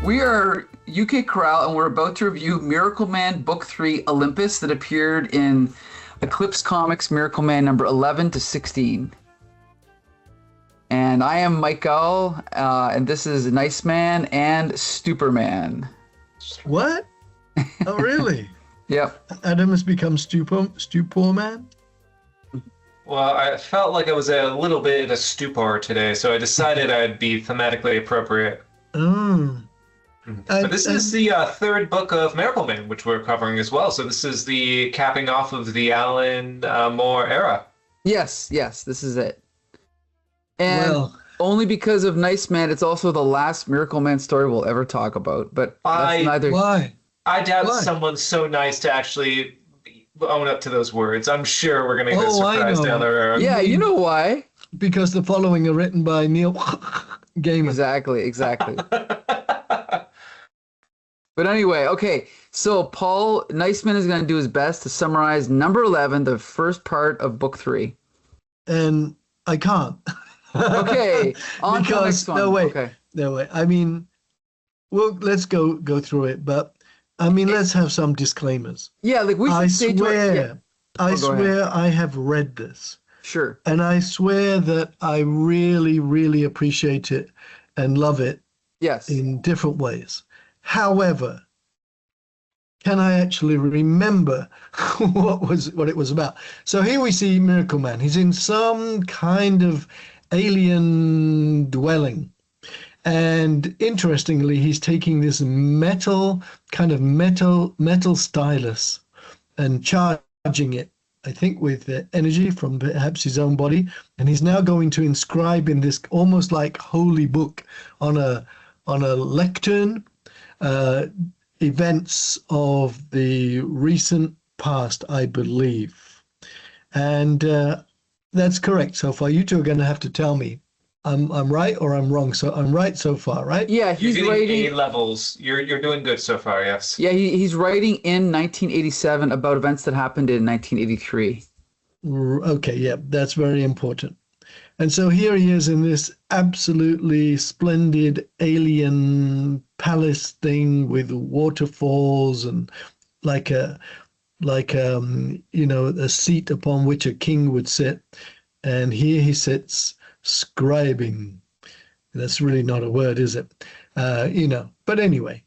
We are UK CORRAL, and we're about to review Miracleman Book 3 Olympus that appeared in Eclipse Comics Miracleman number 11 to 16. And I am Michael, and this is Nice Man and Stuperman. What? Oh, really? Yep. Adam has become Stupor Man? Well, I felt like I was a little bit in a stupor today, so I decided I'd be thematically appropriate. Oh. But this is the third book of Miracleman, which we're covering as well. So this is the capping off of the Alan Moore era. Yes, this is it. And only because of Nice Man, it's also the last Miracleman story we'll ever talk about. But that's neither. Why? I doubt someone's so nice to actually own up to those words. I'm sure we're going to get a surprise down the road. Yeah, you know why? Because the following are written by Neil Gaiman. Exactly. But anyway, okay, so Paul Niceman is going to do his best to summarize number 11, the first part of book 3. And I can't. Okay, on to the next one. No, wait. Okay. No, wait. I mean, well, let's go through it. But, I mean, let's have some disclaimers. Yeah, like we should say I swear I have read this. Sure. And I swear that I really, really appreciate it and love it. Yes. In different ways. However, can I actually remember what it was about? So here we see Miracleman. He's in some kind of alien dwelling. And interestingly, he's taking this metal stylus and charging it, I think, with energy from perhaps his own body. And he's now going to inscribe in this almost like holy book on a lectern events of the recent past, I believe. And that's correct so far. You two are going to have to tell me I'm right or I'm wrong. So I'm right so far, right? Yeah, he's writing A levels. You're doing good so far, yes. Yeah, he's writing in 1987 about events that happened in 1983. Okay, yeah, that's very important. And so here he is in this absolutely splendid alien palace thing with waterfalls and like a seat upon which a king would sit. And here he sits scribing. That's really not a word, is it? But anyway,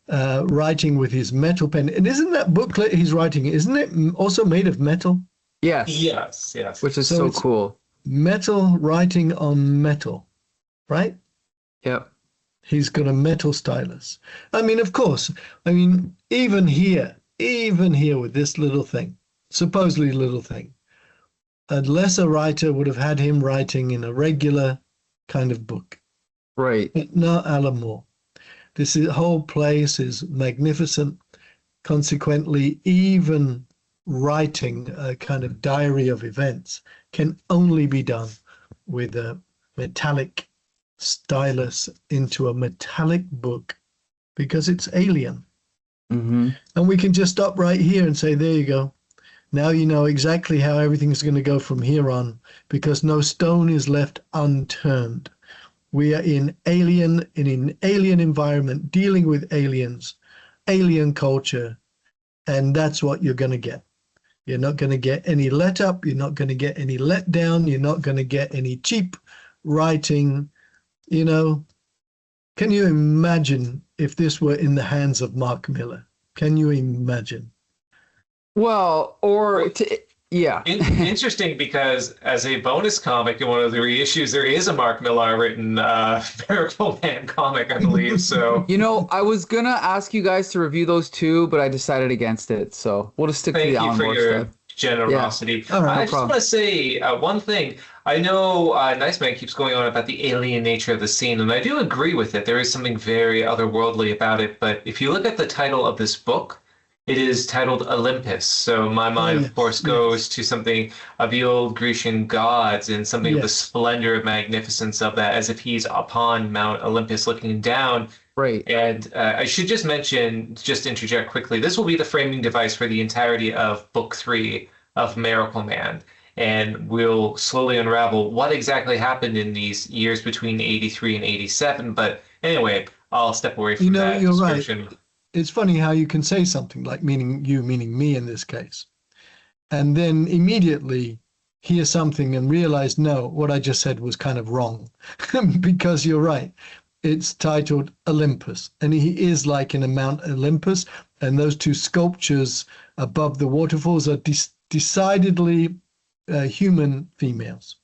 writing with his metal pen. And isn't that booklet he's writing, isn't it also made of metal? Yes. Yes. Which is so cool. Metal writing on metal, right? Yep. He's got a metal stylus. I mean, of course, even here with this little thing, supposedly little thing, a lesser writer would have had him writing in a regular kind of book. Right. But not Alan Moore. This whole place is magnificent. Consequently, even writing a kind of diary of events can only be done with a metallic stylus into a metallic book because it's alien. Mm-hmm. And we can just stop right here and say, there you go. Now you know exactly how everything's going to go from here on because no stone is left unturned. We are in an alien environment, dealing with aliens, alien culture, and that's what you're going to get. You're not going to get any let up. You're not going to get any let down. You're not going to get any cheap writing. Can you imagine if this were in the hands of Mark Millar? Can you imagine? Well, yeah. Interesting because as a bonus comic in one of the reissues, there is a Mark Millar written Miracleman comic, I believe. So I was gonna ask you guys to review those two, but I decided against it. So we'll just stick to the Alan Moore stuff. Thank you for your generosity. Yeah. All right, I just want to say one thing. I know Nice Man keeps going on about the alien nature of the scene, and I do agree with it. There is something very otherworldly about it. But if you look at the title of this book, it is titled Olympus. So my mind, of course, goes to something of the old Grecian gods and something of the splendor and magnificence of that, as if he's upon Mount Olympus looking down. Right. And I should just interject quickly, this will be the framing device for the entirety of Book 3 of Miracleman. And we'll slowly unravel what exactly happened in these years between 83 and 87. But anyway, I'll step away You from know, that you're right. description. It's funny how you can say something like meaning you, meaning me in this case, and then immediately hear something and realize, no, what I just said was kind of wrong. Because you're right. It's titled Olympus, and he is like in a Mount Olympus, and those two sculptures above the waterfalls are decidedly human females.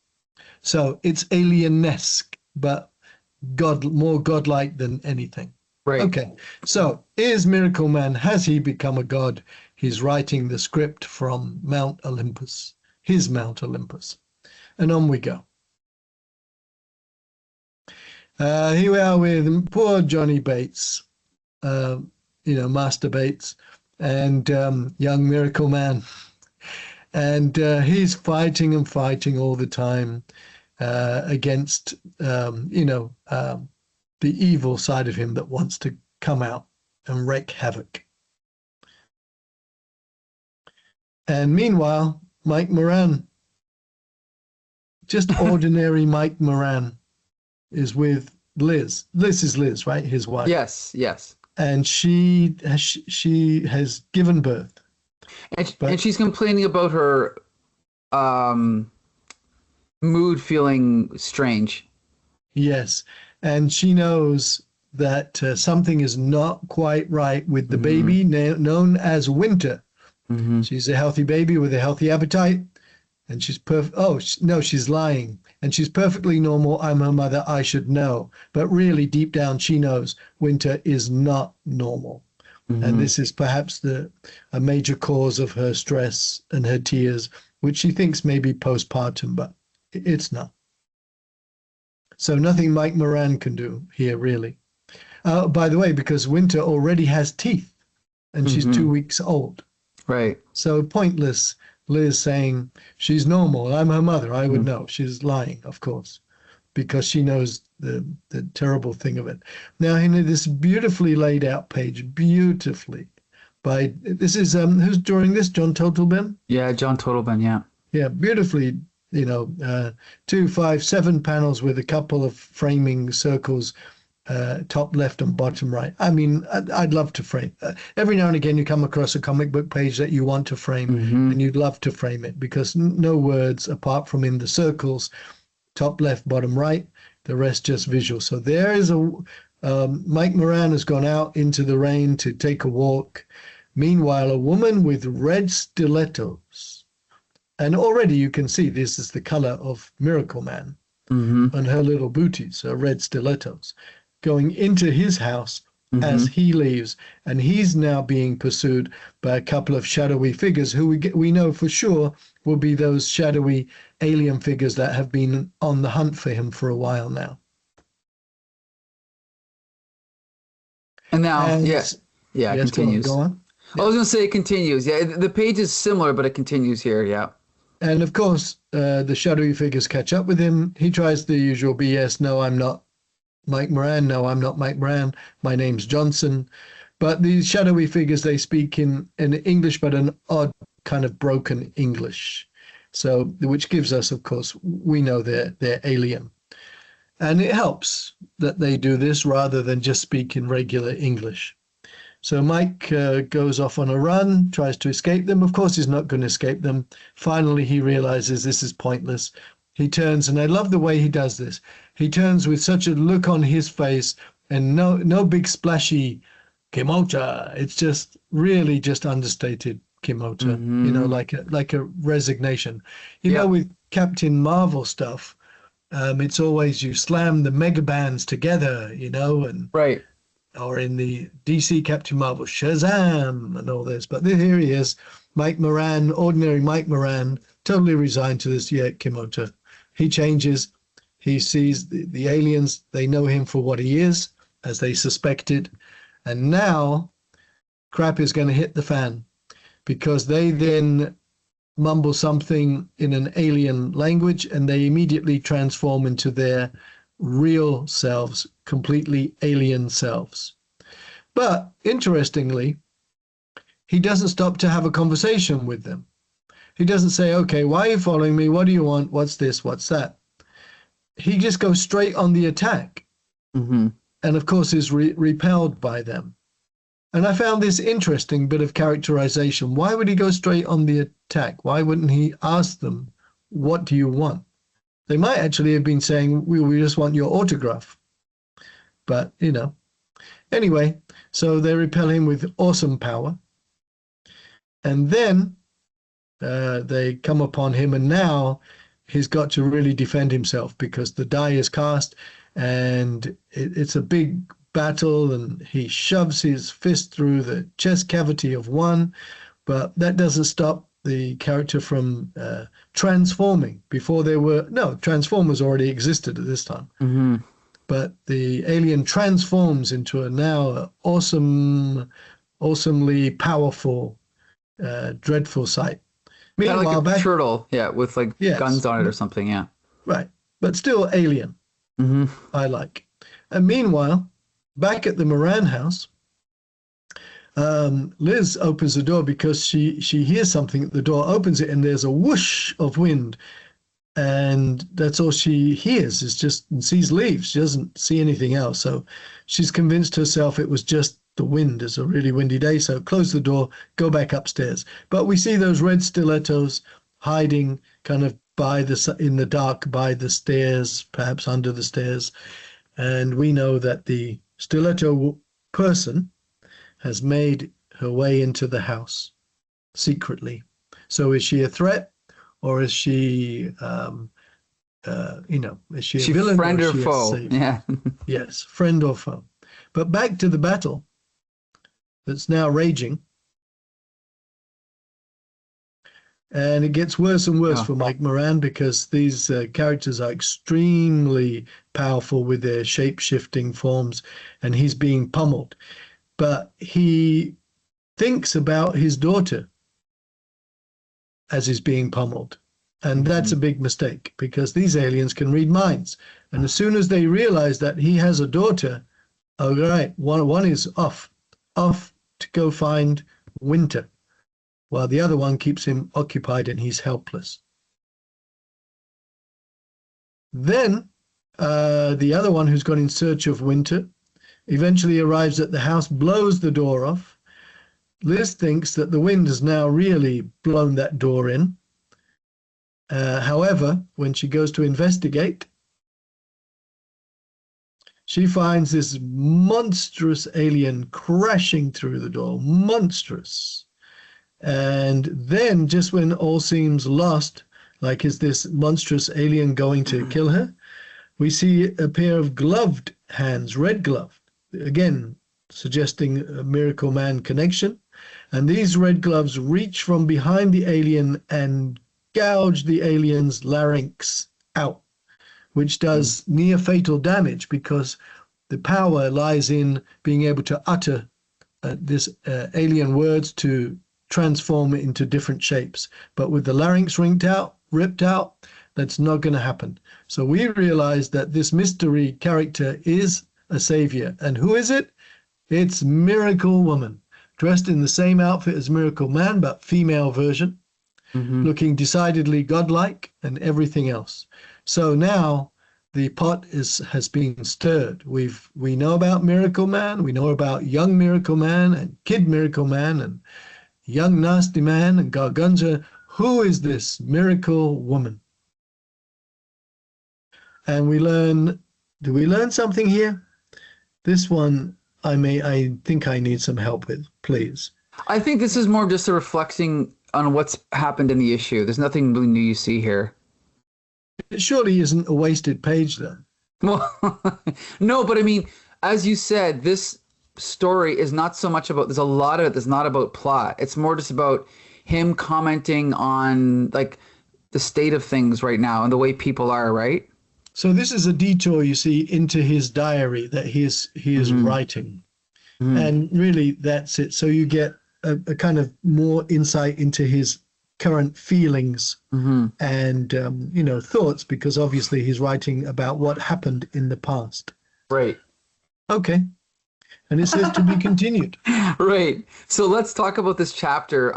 So it's alienesque, but more godlike than anything. Right. Okay, so is Miracleman, has he become a god? He's writing the script from Mount Olympus, his Mount Olympus. And on we go. Here we are with poor Johnny Bates, Master Bates, and young Miracleman. And he's fighting and fighting all the time against, the evil side of him that wants to come out and wreak havoc. And meanwhile, Mike Moran, just ordinary Mike Moran, is with Liz. This is Liz, right? His wife. Yes, yes. And she has given birth. And she's complaining about her mood feeling strange. Yes. And she knows that something is not quite right with the baby known as Winter. Mm-hmm. She's a healthy baby with a healthy appetite. And she's perfect. Oh, no, she's lying. And she's perfectly normal. I'm her mother. I should know. But really, deep down, she knows Winter is not normal. Mm-hmm. And this is perhaps a major cause of her stress and her tears, which she thinks may be postpartum, but it's not. So nothing Mike Moran can do here, really. By the way, because Winter already has teeth, and she's 2 weeks old. Right. So pointless Liz saying she's normal. I'm her mother. I would know. She's lying, of course, because she knows the terrible thing of it. Now, in this beautifully laid out page, beautifully, this is, who's drawing this? John Totleben? Yeah, John Totleben, yeah. Yeah, beautifully, 2, 5, 7 panels with a couple of framing circles, top left and bottom right. I mean, I'd love to frame. Every now and again, you come across a comic book page that you want to frame, and you'd love to frame it because no words apart from in the circles, top left, bottom right, the rest just visual. So there is Mike Moran has gone out into the rain to take a walk. Meanwhile, a woman with red stilettos. And already you can see this is the color of Miracleman on her little booties, her red stilettos, going into his house as he leaves. And he's now being pursued by a couple of shadowy figures who we know for sure will be those shadowy alien figures that have been on the hunt for him for a while now. And now, yes, continues. Go on. I was going to say it continues. Yeah, the page is similar, but it continues here. Yeah. And of course, the shadowy figures catch up with him. He tries the usual BS. No, I'm not Mike Moran. No, I'm not Mike Moran. My name's Johnson. But these shadowy figures, they speak in English, but an odd kind of broken English. So, which gives us, of course, we know they're alien. And it helps that they do this rather than just speak in regular English. So Mike goes off on a run, tries to escape them. Of course, he's not going to escape them. Finally, he realizes this is pointless. He turns, and I love the way he does this. He turns with such a look on his face and no big splashy Kimota. It's just really just understated Kimota, like a resignation. You know, with Captain Marvel stuff, it's always you slam the mega bands together, and right. Or in the DC Captain Marvel, Shazam and all this. But here he is, Mike Moran, ordinary Mike Moran, totally resigned to this Kimota. He changes. He sees the aliens. They know him for what he is, as they suspected. And now crap is going to hit the fan because they then mumble something in an alien language and they immediately transform into their real selves, completely alien selves. But interestingly, he doesn't stop to have a conversation with them. He doesn't say, okay, why are you following me? What do you want? What's this? What's that? He just goes straight on the attack. and of course is repelled by them. And I found this interesting bit of characterization. Why would he go straight on the attack? Why wouldn't he ask them, what do you want? They might actually have been saying, we just want your autograph. But, anyway, so they repel him with awesome power. And then they come upon him, and now he's got to really defend himself because the die is cast, and it's a big battle, and he shoves his fist through the chest cavity of one, but that doesn't stop the character from transforming. Transformers already existed at this time. Mm-hmm. But the alien transforms into a now awesomely powerful, dreadful sight. Kind of like a turtle, with yes, guns on it or something, yeah. Right, but still alien. Mm-hmm. I like. And meanwhile, back at the Moran house, Liz opens the door because she hears something at the door, opens it, and there's a whoosh of wind. And that's all she hears, is just sees leaves. She doesn't see anything else. So she's convinced herself it was just the wind. It's a really windy day. So close the door, go back upstairs. But we see those red stilettos hiding kind of in the dark by the stairs, perhaps under the stairs. And we know that the stiletto person has made her way into the house secretly. So is she a threat? Or is she, is she a villain? Friend or foe? Yeah. Yes, friend or foe. But back to the battle that's now raging. And it gets worse and worse for Mike Moran because these characters are extremely powerful with their shape-shifting forms, and he's being pummeled. But he thinks about his daughter as he's being pummeled. And that's a big mistake because these aliens can read minds. And as soon as they realize that he has a daughter, all right, one is off to go find Winter, while the other one keeps him occupied and he's helpless. Then the other one, who's gone in search of Winter, eventually arrives at the house, blows the door off. Liz thinks that the wind has now really blown that door in. However, when she goes to investigate, she finds this monstrous alien crashing through the door. Monstrous. And then, just when all seems lost, like is this monstrous alien going to kill her, we see a pair of gloved hands, red gloved, again suggesting a Miracleman connection. And these red gloves reach from behind the alien and gouge the alien's larynx out, which does near fatal damage because the power lies in being able to utter this alien words to transform it into different shapes. But with the larynx ripped out, that's not going to happen. So we realize that this mystery character is a savior. And who is it? It's Miracle Woman, dressed in the same outfit as Miracleman, but female version, looking decidedly godlike and everything else. So now the pot has been stirred. We know about Miracleman, we know about young Miracleman and kid Miracleman and young nasty man and Gargunza. Who is this Miracle Woman? And do we learn something here? This one I think I need some help with, please. I think this is more just a reflecting on what's happened in the issue. There's nothing really new you see here. It surely isn't a wasted page, then. Well, no, but I mean, as you said, this story is not so much about, there's a lot of it that's not about plot. It's more just about him commenting on like the state of things right now and the way people are, right? So this is a detour, you see, into his diary that he is writing. And really that's it. So you get a kind of more insight into his current feelings and, thoughts, because obviously he's writing about what happened in the past. Right. Okay. And it says to be continued. Right. So let's talk about this chapter.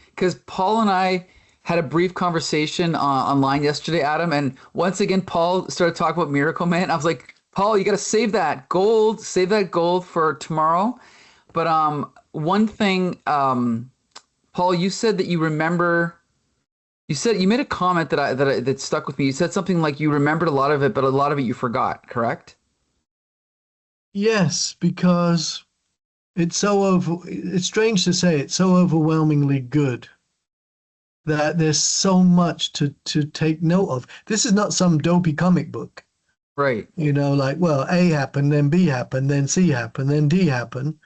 Because Paul and I had a brief conversation online yesterday, Adam, and once again, Paul started talking about Miracleman. I was like, Paul, you got to save that gold for tomorrow. But one thing, Paul, you said that you remember. You said you made a comment that stuck with me. You said something like you remembered a lot of it, but a lot of it you forgot. Correct? Yes, because it's strange to say it's so overwhelmingly good that there's so much to take note of. This is not some dopey comic book. Right. Like, well, A happened, then B happened, then C happened, then D happened.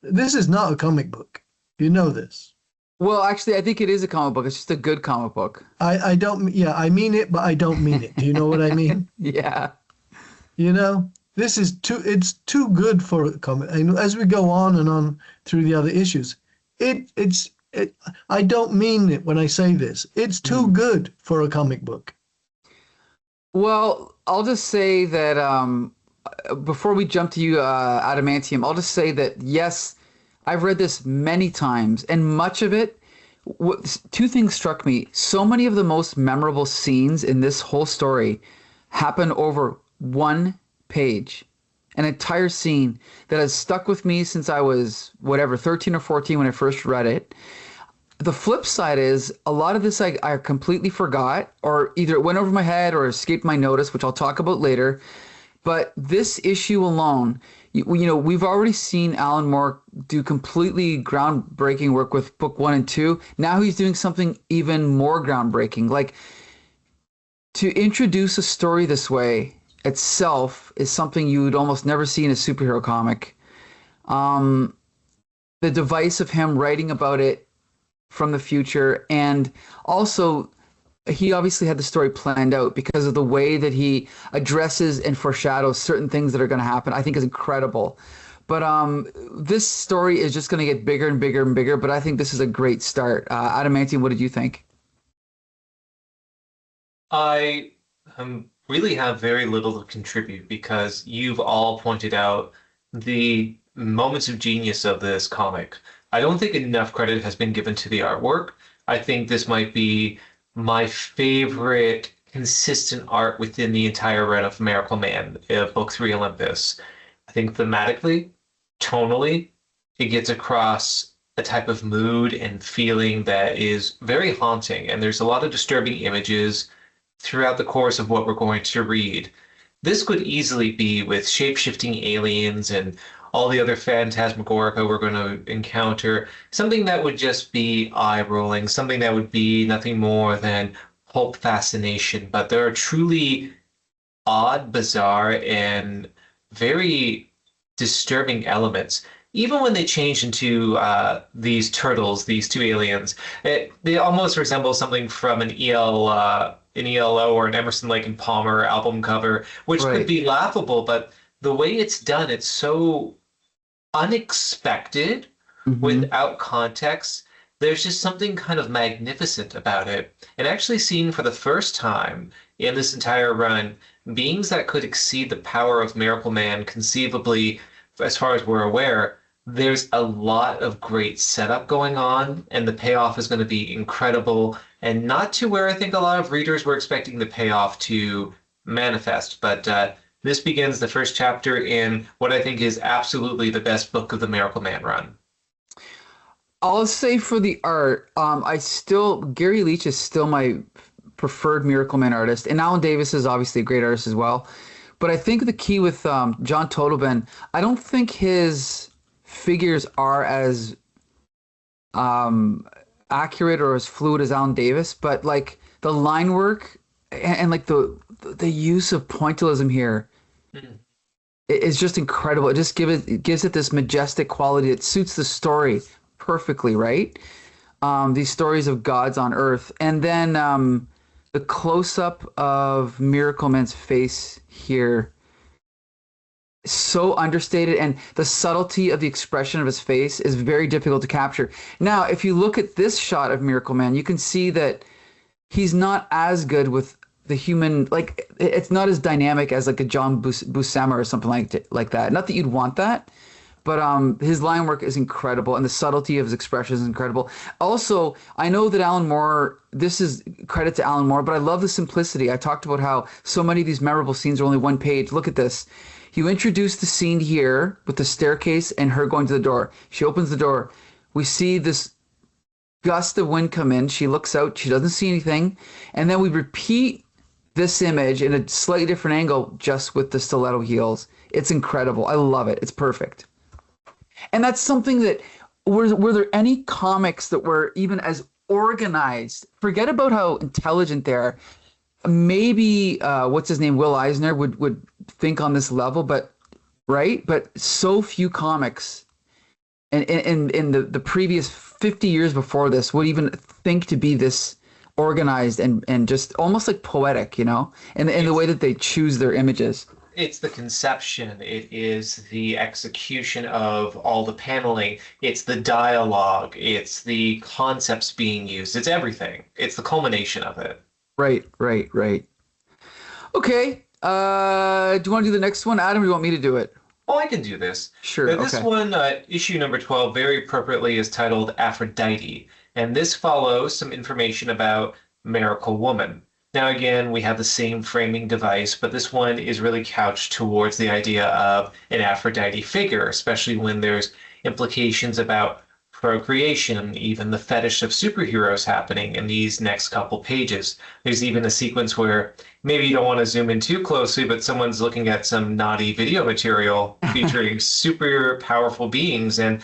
This is not a comic book. You know this. Well, actually, I think it is a comic book. It's just a good comic book. I don't, yeah, I mean it, but I don't mean it. Do you know what I mean? Yeah. This is it's too good for a comic. And as we go on and on through the other issues, I don't mean it when I say this. It's too good for a comic book. Well, I'll just say that before we jump to you, Adamantium, I'll just say that yes, I've read this many times, and much of it, two things struck me. So many of the most memorable scenes in this whole story happen over one page, an entire scene that has stuck with me since I was, 13 or 14 when I first read it. The flip side is a lot of this I completely forgot, or either it went over my head or escaped my notice, which I'll talk about later. But this issue alone, we've already seen Alan Moore do completely groundbreaking work with book 1 and 2. Now he's doing something even more groundbreaking. Like, to introduce a story this way itself is something you would almost never see in a superhero comic. The device of him writing about it from the future, and also he obviously had the story planned out because of the way that he addresses and foreshadows certain things that are going to happen, I think is incredible. But this story is just going to get bigger and bigger and bigger, but I think this is a great start. Adamantium, what did you think? I really have very little to contribute because you've all pointed out the moments of genius of this comic. I don't think enough credit has been given to the artwork. I think this might be my favorite consistent art within the entire run of Miracleman, Book 3 Olympus. I think thematically, tonally, it gets across a type of mood and feeling that is very haunting, and there's a lot of disturbing images throughout the course of what we're going to read. This could easily be with shape-shifting aliens and all the other phantasmagorica we're going to encounter, something that would just be eye-rolling, something that would be nothing more than pulp fascination. But there are truly odd, bizarre, and very disturbing elements. Even when they change into these turtles, these two aliens, they almost resemble something from an ELO or an Emerson, Lake and Palmer album cover, which could be laughable, but the way it's done, it's so unexpected without context. There's just something kind of magnificent about it. And actually seeing for the first time in this entire run beings that could exceed the power of Miracleman conceivably, as far as we're aware, there's a lot of great setup going on, and the payoff is going to be incredible, and not to where I think a lot of readers were expecting the payoff to manifest. But this begins the first chapter in what I think is absolutely the best book of the Miracleman run. I'll say for the art, Gary Leach is still my preferred Miracleman artist, and Alan Davis is obviously a great artist as well. But I think the key with John Totleben, I don't think his figures are as accurate or as fluid as Alan Davis, but like the line work and like the use of pointillism here is just incredible. It just gives it this majestic quality that suits the story perfectly, right? These stories of gods on Earth, and then the close-up of Miracleman's face here, so understated, and the subtlety of the expression of his face is very difficult to capture. Now, if you look at this shot of Miracleman, you can see that he's not as good with the human, like it's not as dynamic as like a John Buscema or something like that. Not that you'd want that, But his line work is incredible, and the subtlety of his expression is incredible. Also, I know that Alan Moore, this is credit to Alan Moore, but I love the simplicity. I talked about how so many of these memorable scenes are only one page. Look at this. You introduce the scene here with the staircase and her going to the door. She opens the door. We see this gust of wind come in. She looks out. She doesn't see anything. And then we repeat this image in a slightly different angle just with the stiletto heels. It's incredible. I love it. It's perfect. And that's something that, were there any comics that were even as organized? Forget about how intelligent they are. Maybe, what's his name, Will Eisner would think on this level, but right? But so few comics in the previous 50 years before this would even think to be this organized and just almost like poetic, you know, in the way that they choose their images. It's the conception, it is the execution of all the paneling, it's the dialogue, it's the concepts being used, it's everything. It's the culmination of it. Right. Okay. Do you want to do the next one, Adam, or do you want me to do it? Oh, I can do this. Sure. This okay. one, issue number 12, very appropriately is titled Aphrodite. And this follows some information about Miracle Woman. Now, again, we have the same framing device, but this one is really couched towards the idea of an Aphrodite figure, especially when there's implications about procreation, even the fetish of superheroes happening in these next couple pages. There's even a sequence where maybe you don't want to zoom in too closely, but someone's looking at some naughty video material featuring super powerful beings, and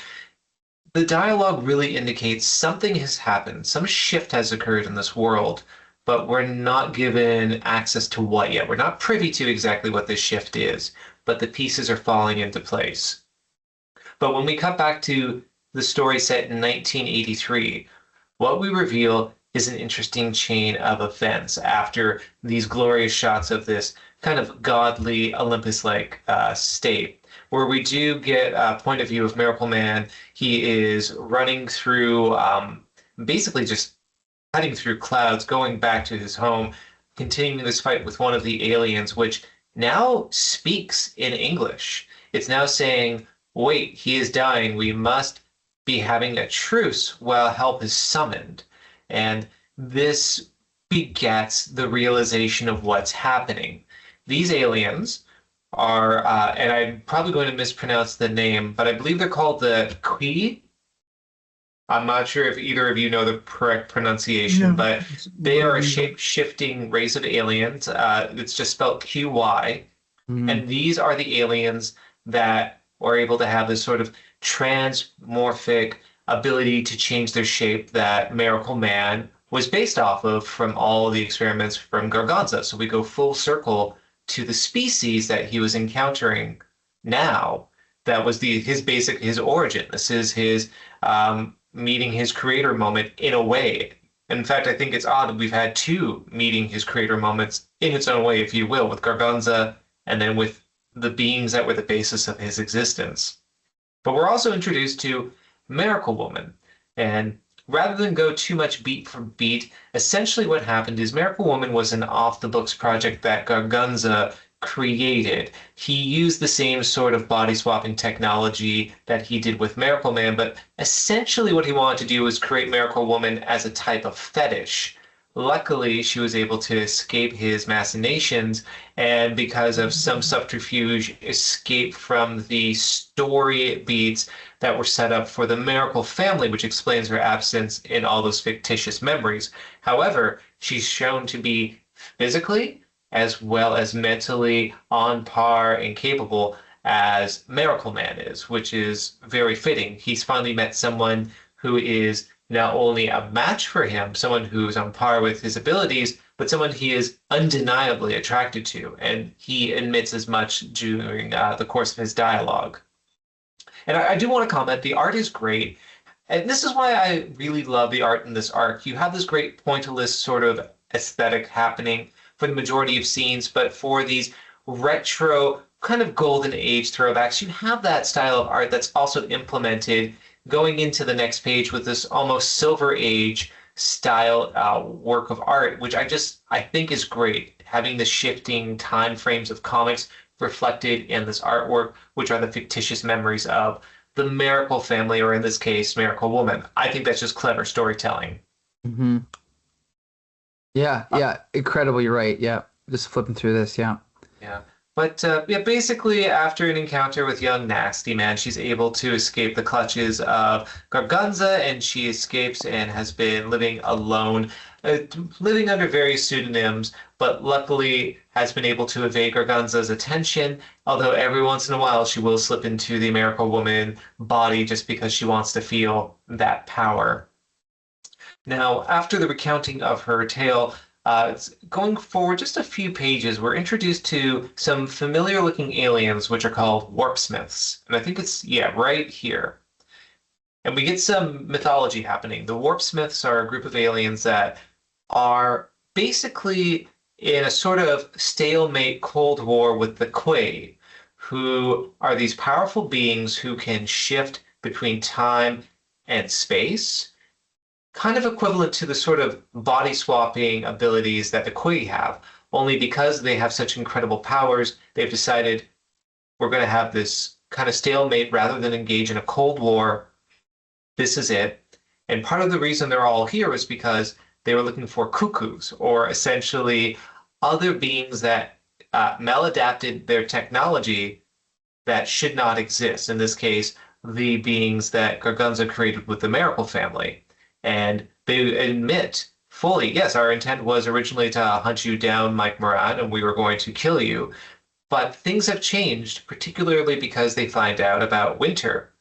the dialogue really indicates something has happened, some shift has occurred in this world, but we're not given access to what yet. We're not privy to exactly what this shift is, but the pieces are falling into place. But when we cut back to the story set in 1983, what we reveal is an interesting chain of events after these glorious shots of this kind of godly Olympus-like state, where we do get a point of view of Miracleman. He is running through, basically just cutting through clouds, going back to his home, continuing this fight with one of the aliens, which now speaks in English. It's now saying, wait, he is dying. We must be having a truce while help is summoned. And this begets the realization of what's happening. These aliens are, and I'm probably going to mispronounce the name, but I believe they're called the Qui. I'm not sure if either of you know the correct pronunciation, but they are a shape-shifting race of aliens. It's just spelled QY. And these are the aliens that are able to have this sort of transmorphic ability to change their shape that Miracleman was based off of from all the experiments from Garganza. So we go full circle to the species that he was encountering now. That was his origin. This is his meeting his creator moment in a way. In fact, I think it's odd that we've had two meeting his creator moments in its own way, if you will, with Garganza and then with the beings that were the basis of his existence. But we're also introduced to Miracle Woman. And rather than go too much beat for beat, essentially what happened is Miracle Woman was an off-the-books project that Garganza created. He used the same sort of body-swapping technology that he did with Miracleman, but essentially what he wanted to do was create Miracle Woman as a type of fetish. Luckily, she was able to escape his machinations, and because of some subterfuge, escape from the story beats that were set up for the Miracle family, which explains her absence in all those fictitious memories. However, she's shown to be physically as well as mentally on par and capable as Miracleman is, which is very fitting. He's finally met someone who is not only a match for him, someone who's on par with his abilities, but someone he is undeniably attracted to. And he admits as much during the course of his dialogue. And I do want to comment, the art is great. And this is why I really love the art in this arc. You have this great pointillist sort of aesthetic happening for the majority of scenes, but for these retro kind of golden age throwbacks, you have that style of art that's also implemented going into the next page with this almost Silver Age style work of art, which I think is great. Having the shifting time frames of comics reflected in this artwork, which are the fictitious memories of the Miracle family, or in this case, Miracle Woman. I think that's just clever storytelling. Mm-hmm. Yeah, incredible. You're right. Yeah, just flipping through this. Yeah. Yeah. But yeah, basically, after an encounter with young Nasty Man, she's able to escape the clutches of Gargunza, and she escapes and has been living alone, living under various pseudonyms, but luckily has been able to evade Gargunza's attention, although every once in a while she will slip into the Miracle Woman body just because she wants to feel that power. Now, after the recounting of her tale, going forward just a few pages, we're introduced to some familiar looking aliens, which are called warp smiths. And I think it's, yeah, right here. And we get some mythology happening. The warp smiths are a group of aliens that are basically in a sort of stalemate Cold War with the Quaid, who are these powerful beings who can shift between time and space, kind of equivalent to the sort of body swapping abilities that the Quaid have. Only because they have such incredible powers, they've decided we're going to have this kind of stalemate rather than engage in a Cold War. This is it. And part of the reason they're all here is because they were looking for cuckoos, or essentially other beings that maladapted their technology that should not exist. In this case, the beings that Gargunza created with the Miracle family. And they admit fully, yes, our intent was originally to hunt you down, Mike Moran, and we were going to kill you. But things have changed, particularly because they find out about Winter.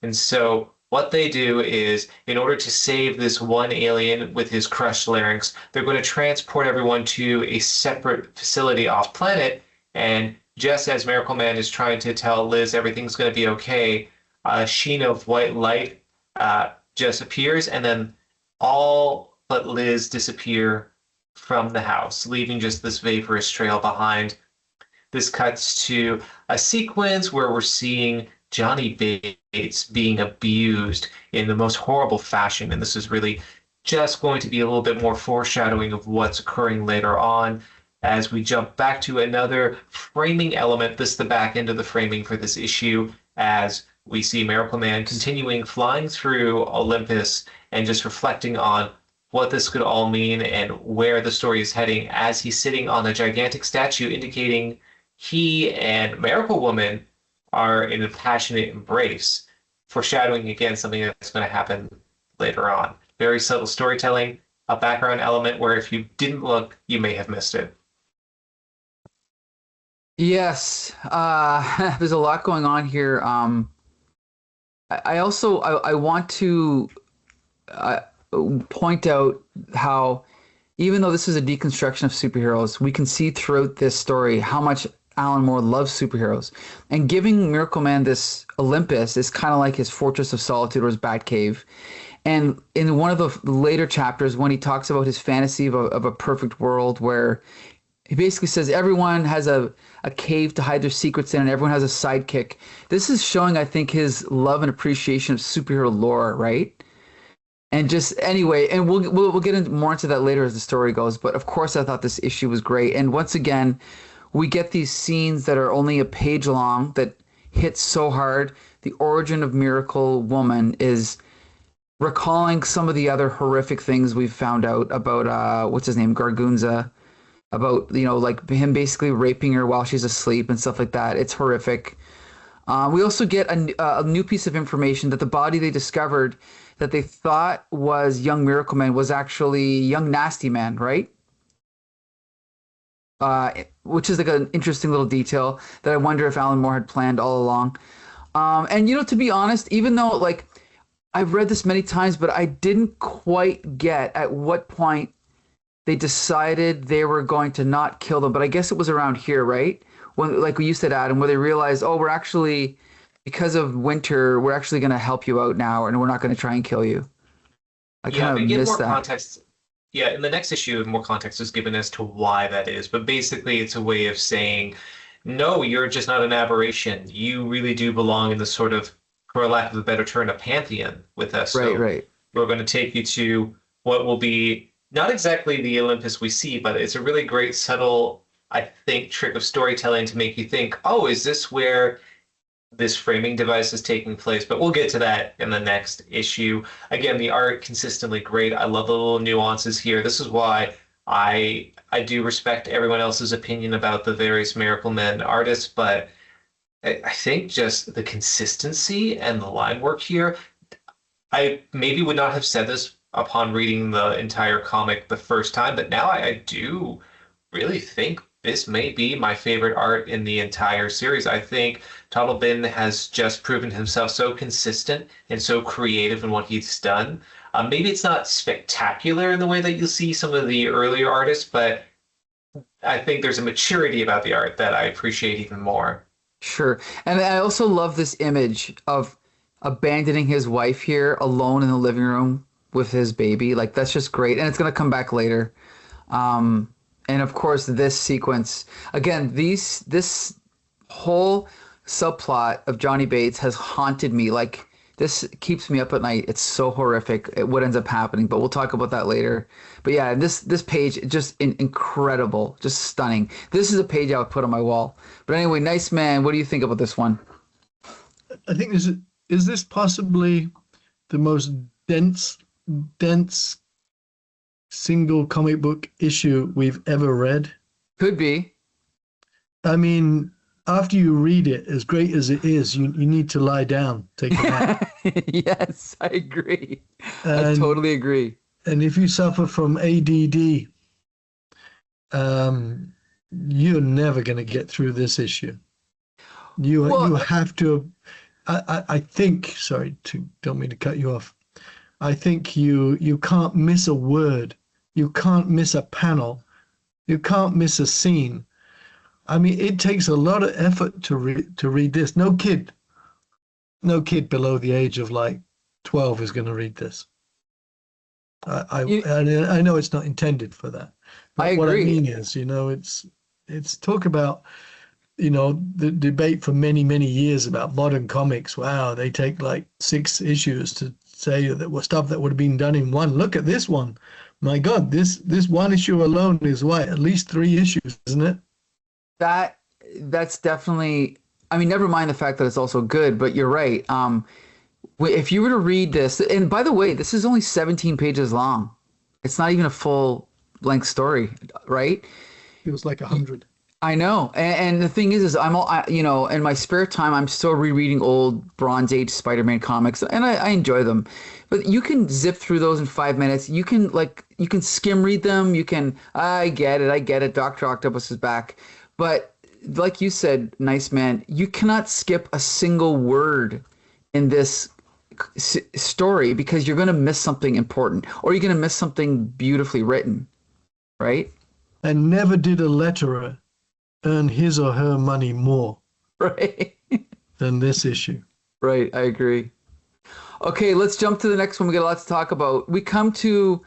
And so what they do is, in order to save this one alien with his crushed larynx, they're going to transport everyone to a separate facility off planet. And just as Miracleman is trying to tell Liz everything's going to be okay, a sheen of white light just appears, and then all but Liz disappear from the house, leaving just this vaporous trail behind. This cuts to a sequence where we're seeing Johnny Bates being abused in the most horrible fashion, and this is really just going to be a little bit more foreshadowing of what's occurring later on as we jump back to another framing element. This is the back end of the framing for this issue, as we see Miracleman continuing flying through Olympus and just reflecting on what this could all mean and where the story is heading, as he's sitting on a gigantic statue indicating he and Miracle Woman are in a passionate embrace, foreshadowing again something that's going to happen later on. Very subtle storytelling, a background element where if you didn't look, you may have missed it. Yes, there's a lot going on here. I also want to point out how, even though this is a deconstruction of superheroes, we can see throughout this story how much Alan Moore loves superheroes. And giving Miracleman this Olympus is kind of like his Fortress of Solitude or his Batcave. And in one of the later chapters, when he talks about his fantasy of a perfect world where he basically says everyone has a cave to hide their secrets in, and everyone has a sidekick. This is showing, I think, his love and appreciation of superhero lore, right? And just anyway, and we'll get into more into that later as the story goes. But of course, I thought this issue was great. And once again, we get these scenes that are only a page long that hit so hard. The origin of Miracle Woman is recalling some of the other horrific things we've found out about what's his name, Gargunza. About, like him basically raping her while she's asleep and stuff like that. It's horrific. We also get a new piece of information that the body they discovered that they thought was young Miracleman was actually young Nasty Man, right? Which is like an interesting little detail that I wonder if Alan Moore had planned all along. And to be honest, even though like I've read this many times, but I didn't quite get at what point they decided they were going to not kill them. But I guess it was around here, right? When, like you said, Adam, where they realized, oh, we're actually, because of Winter, we're actually going to help you out now, and we're not going to try and kill you. I kind of missed that. Context. Yeah, in the next issue, more context is given as to why that is. But basically, it's a way of saying, no, you're just not an aberration. You really do belong in the sort of, for lack of a better term, a pantheon with us. Right. We're going to take you to what will be not exactly the Olympus we see, but it's a really great subtle I think, trick of storytelling to make you think, oh, is this where this framing device is taking place? But we'll get to that in the next issue. Again, the art consistently great. I love the little nuances here. This is why I do respect everyone else's opinion about the various Miracleman artists, but I think just the consistency and the line work here. I maybe would not have said this upon reading the entire comic the first time, but now I do really think this may be my favorite art in the entire series. I think Totleben has just proven himself so consistent and so creative in what he's done. Maybe it's not spectacular in the way that you'll see some of the earlier artists, but I think there's a maturity about the art that I appreciate even more. Sure. And I also love this image of abandoning his wife here alone in the living room with his baby. Like, that's just great. And it's going to come back later. And of course, this sequence, again, this whole subplot of Johnny Bates has haunted me. Like, this keeps me up at night. It's so horrific what ends up happening, but we'll talk about that later. But yeah, this page, just incredible, just stunning. This is a page I would put on my wall. But anyway, Nice Man, what do you think about this one? I think is this possibly the most dense single comic book issue we've ever read? Could be. I mean, after you read it, as great as it is, you need to lie down, take a nap. Yes, I agree. I And totally agree. and if you suffer from ADD, you're never going to get through this issue. You Well, have to. I think. Sorry, don't mean to cut you off. I think you can't miss a word. You can't miss a panel. You can't miss a scene. I mean, it takes a lot of effort to read this. No kid below the age of like 12 is going to read this. you, I know it's not intended for that, I but what I agree. mean is, it's talk about, the debate for many years about modern comics. Wow, they take like 6 issues to say that was stuff that would have been done in one. Look at this one. My God, this one issue alone is what, at least 3 issues, isn't it? That's definitely. I mean, never mind the fact that it's also good, but you're right. If you were to read this, and by the way, this is only 17 pages long. It's not even a full length story, right? It was like 100. I know, and the thing is in my spare time, I'm still rereading old Bronze Age Spider-Man comics, and I enjoy them. But you can zip through those in 5 minutes. You can skim read them. I get it. Doctor Octopus is back, but like you said, Nice Man, you cannot skip a single word in this story because you're going to miss something important, or you're going to miss something beautifully written, right? And never did a letterer earn his or her money more Right. than this issue. Right, I agree. Okay, let's jump to the next one. We got a lot to talk about. We come to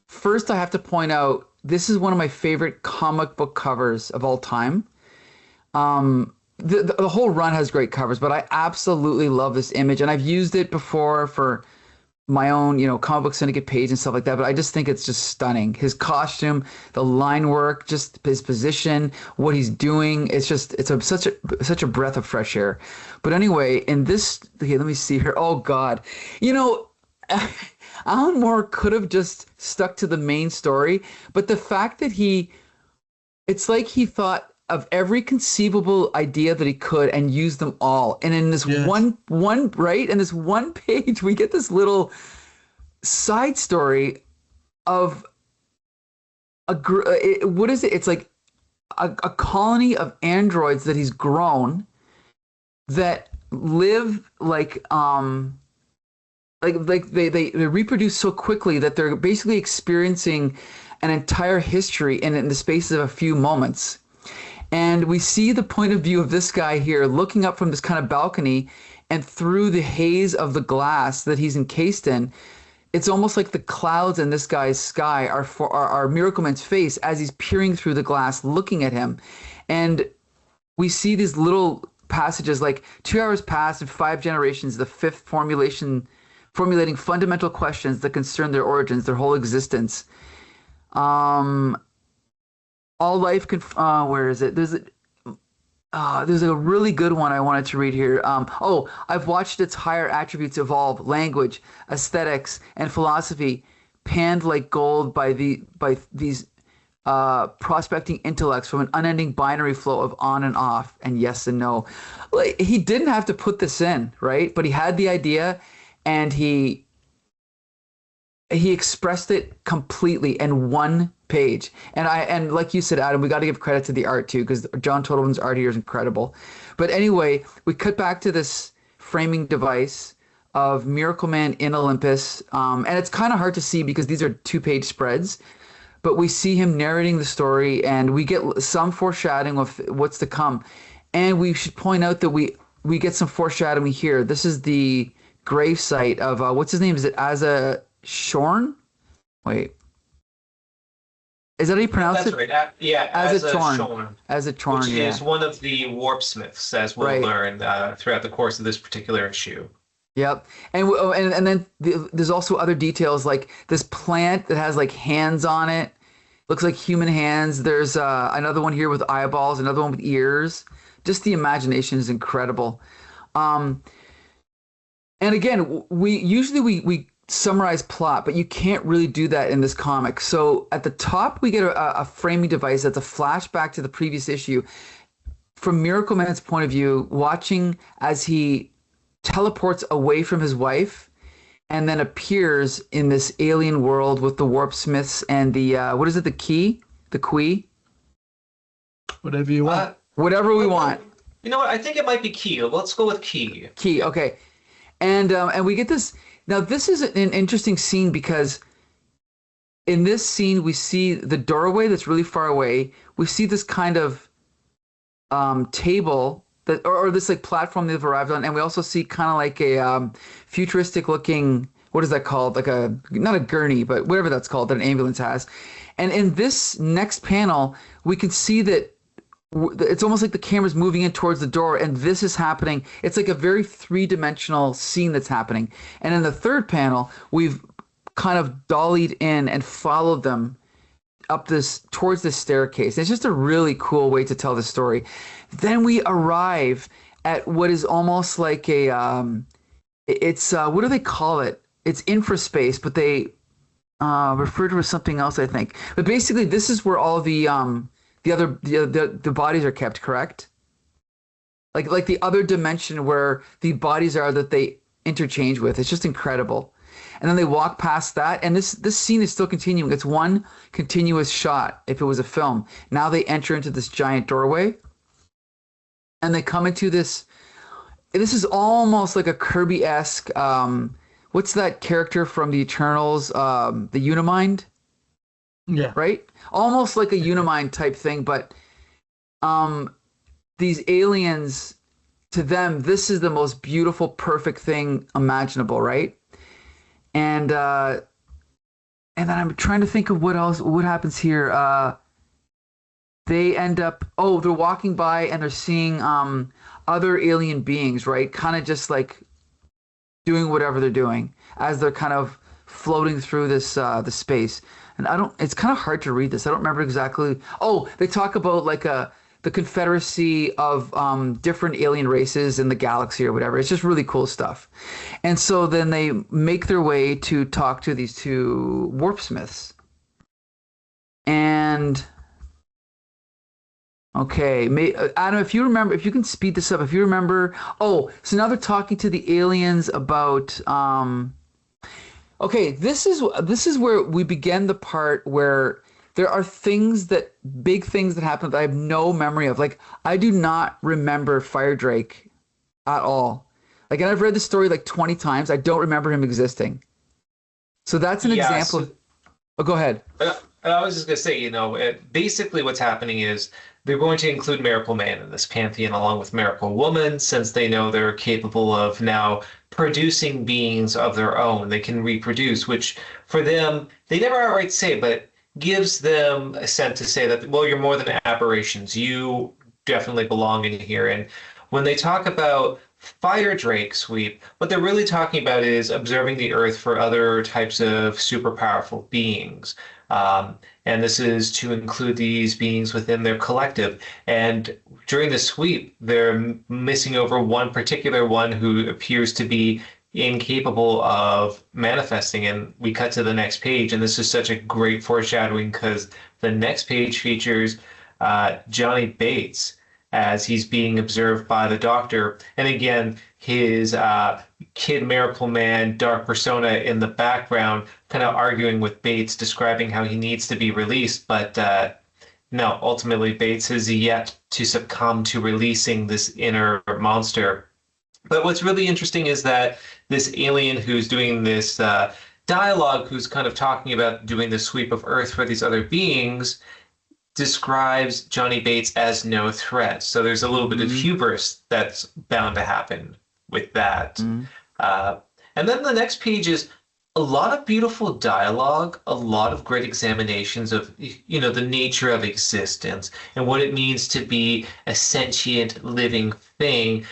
first, I have to point out this is one of my favorite comic book covers of all time. The whole run has great covers, but I absolutely love this image, and I've used it before for my own, comic book syndicate page and stuff like that. But I just think it's just stunning. His costume, the line work, just his position, what he's doing. Such a breath of fresh air. But anyway, in this, okay, let me see here. Oh God, Alan Moore could have just stuck to the main story, but the fact that it's like he thought of every conceivable idea that he could and used them all. And in this Yes. one right, in this one page, we get this little side story of what is it? It's like a colony of androids that he's grown that live like they reproduce so quickly that they're basically experiencing an entire history in the space of a few moments. And we see the point of view of this guy here looking up from this kind of balcony, and through the haze of the glass that he's encased in, it's almost like the clouds in this guy's sky are Miracleman's face as he's peering through the glass looking at him. And we see these little passages like 2 hours passed and 5 generations, the fifth formulating fundamental questions that concern their origins, their whole existence. All life can. Where is it? There's a really good one I wanted to read here. I've watched its higher attributes evolve: language, aesthetics, and philosophy, panned like gold by these prospecting intellects from an unending binary flow of on and off and yes and no. Like, he didn't have to put this in, right? But he had the idea, and he expressed it completely in one page. And like you said, Adam, we got to give credit to the art too, because John Totleben's art here is incredible. But anyway, we cut back to this framing device of Miracleman in Olympus, and it's kind of hard to see because these are 2-page spreads. But we see him narrating the story, and we get some foreshadowing of what's to come. And we should point out that we get some foreshadowing here. This is the gravesite of what's his name? Is it Asa Shorn? Wait. Is that how you pronounce That's it? right. Yeah, As a Shorn, Torn. As a Torn, which yeah. is one of the warpsmiths, as we'll Right. learn throughout the course of this particular issue. Yep. And then there's also other details, like this plant that has like hands on it. Looks like human hands. There's another one here with eyeballs, another one with ears. Just the imagination is incredible. And again, we summarize plot, but you can't really do that in this comic. So at the top, we get a framing device that's a flashback to the previous issue from Miracleman's point of view, watching as he teleports away from his wife and then appears in this alien world with the warp smiths and the what is it, the key, the Quee, Whatever you want. whatever we want. You know what? I think it might be Key. Let's go with Key. Key, okay. And we get this. Now this is an interesting scene because in this scene we see the doorway that's really far away. We see this kind of table that, or this like platform they've arrived on, and we also see kind of like a futuristic looking, what is that called? Like not a gurney, but whatever that's called that an ambulance has. And in this next panel, we can see that it's almost like the camera's moving in towards the door, and this is happening. It's like a very three-dimensional scene that's happening. And in the third panel, we've kind of dollied in and followed them up towards this staircase. It's just a really cool way to tell the story. Then we arrive at what is almost like a it's what do they call it? It's infraspace, but they refer to it as something else, I think. But basically, this is where all the bodies are kept, correct? Like the other dimension where the bodies are that they interchange with. It's just incredible. And then they walk past that, and this scene is still continuing. It's one continuous shot if it was a film. Now they enter into this giant doorway, and they come into this. This is almost like a Kirby-esque. What's that character from the Eternals? The Unimind? Yeah. Right? Almost like a Unimind type thing, but these aliens, to them, this is the most beautiful, perfect thing imaginable, right? And then I'm trying to think of what happens here. They end up, they're walking by and they're seeing other alien beings, right? Kind of just like doing whatever they're doing as they're kind of floating through this the space. And it's kind of hard to read this. I don't remember exactly. They talk about like the confederacy of different alien races in the galaxy or whatever. It's just really cool stuff. And so then they make their way to talk to these two warp smiths. And okay, Adam, if you can speed this up, if you remember. So now they're talking to the aliens about. Okay, this is where we begin the part where there are big things that happen that I have no memory of. Like, I do not remember Fire Drake at all. Like, and I've read the story like 20 times. I don't remember him existing. So that's an example. Go ahead. I was just going to say, basically what's happening is they're going to include Miracleman in this pantheon along with Miraclewoman, since they know they're capable of now producing beings of their own. They can reproduce, which for them, they never outright say, but gives them a sense to say that, well, you're more than aberrations. You definitely belong in here. And when they talk about Fire Drake Sweep, what they're really talking about is observing the Earth for other types of super powerful beings. And this is to include these beings within their collective. And during the sweep, they're missing over one particular one who appears to be incapable of manifesting. And we cut to the next page, and this is such a great foreshadowing because the next page features Johnny Bates as he's being observed by the doctor. And again, his kid Miracleman dark persona in the background, kind of arguing with Bates, describing how he needs to be released. But no, ultimately, Bates has yet to succumb to releasing this inner monster. But what's really interesting is that this alien who's doing this dialogue, who's kind of talking about doing the sweep of Earth for these other beings, describes Johnny Bates as no threat. So there's a little bit of hubris that's bound to happen with that. And then the next page is a lot of beautiful dialogue, a lot of great examinations of, the nature of existence and what it means to be a sentient living thing.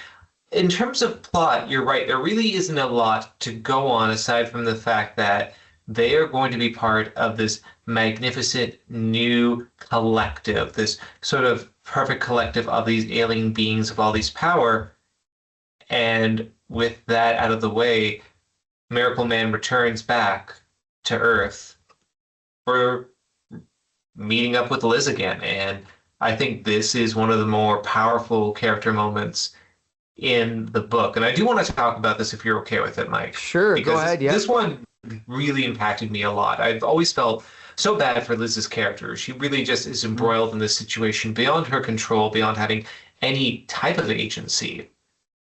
In terms of plot, you're right. There really isn't a lot to go on aside from the fact that they are going to be part of this magnificent new collective, this sort of perfect collective of these alien beings of all these power. And with that out of the way, Miracleman returns back to Earth for meeting up with Liz again. And I think this is one of the more powerful character moments in the book. And I do want to talk about this if you're okay with it, Mike. Sure, go ahead. Yeah. This one really impacted me a lot. I've always felt so bad for Liz's character. She really just is embroiled in this situation beyond her control, beyond having any type of agency.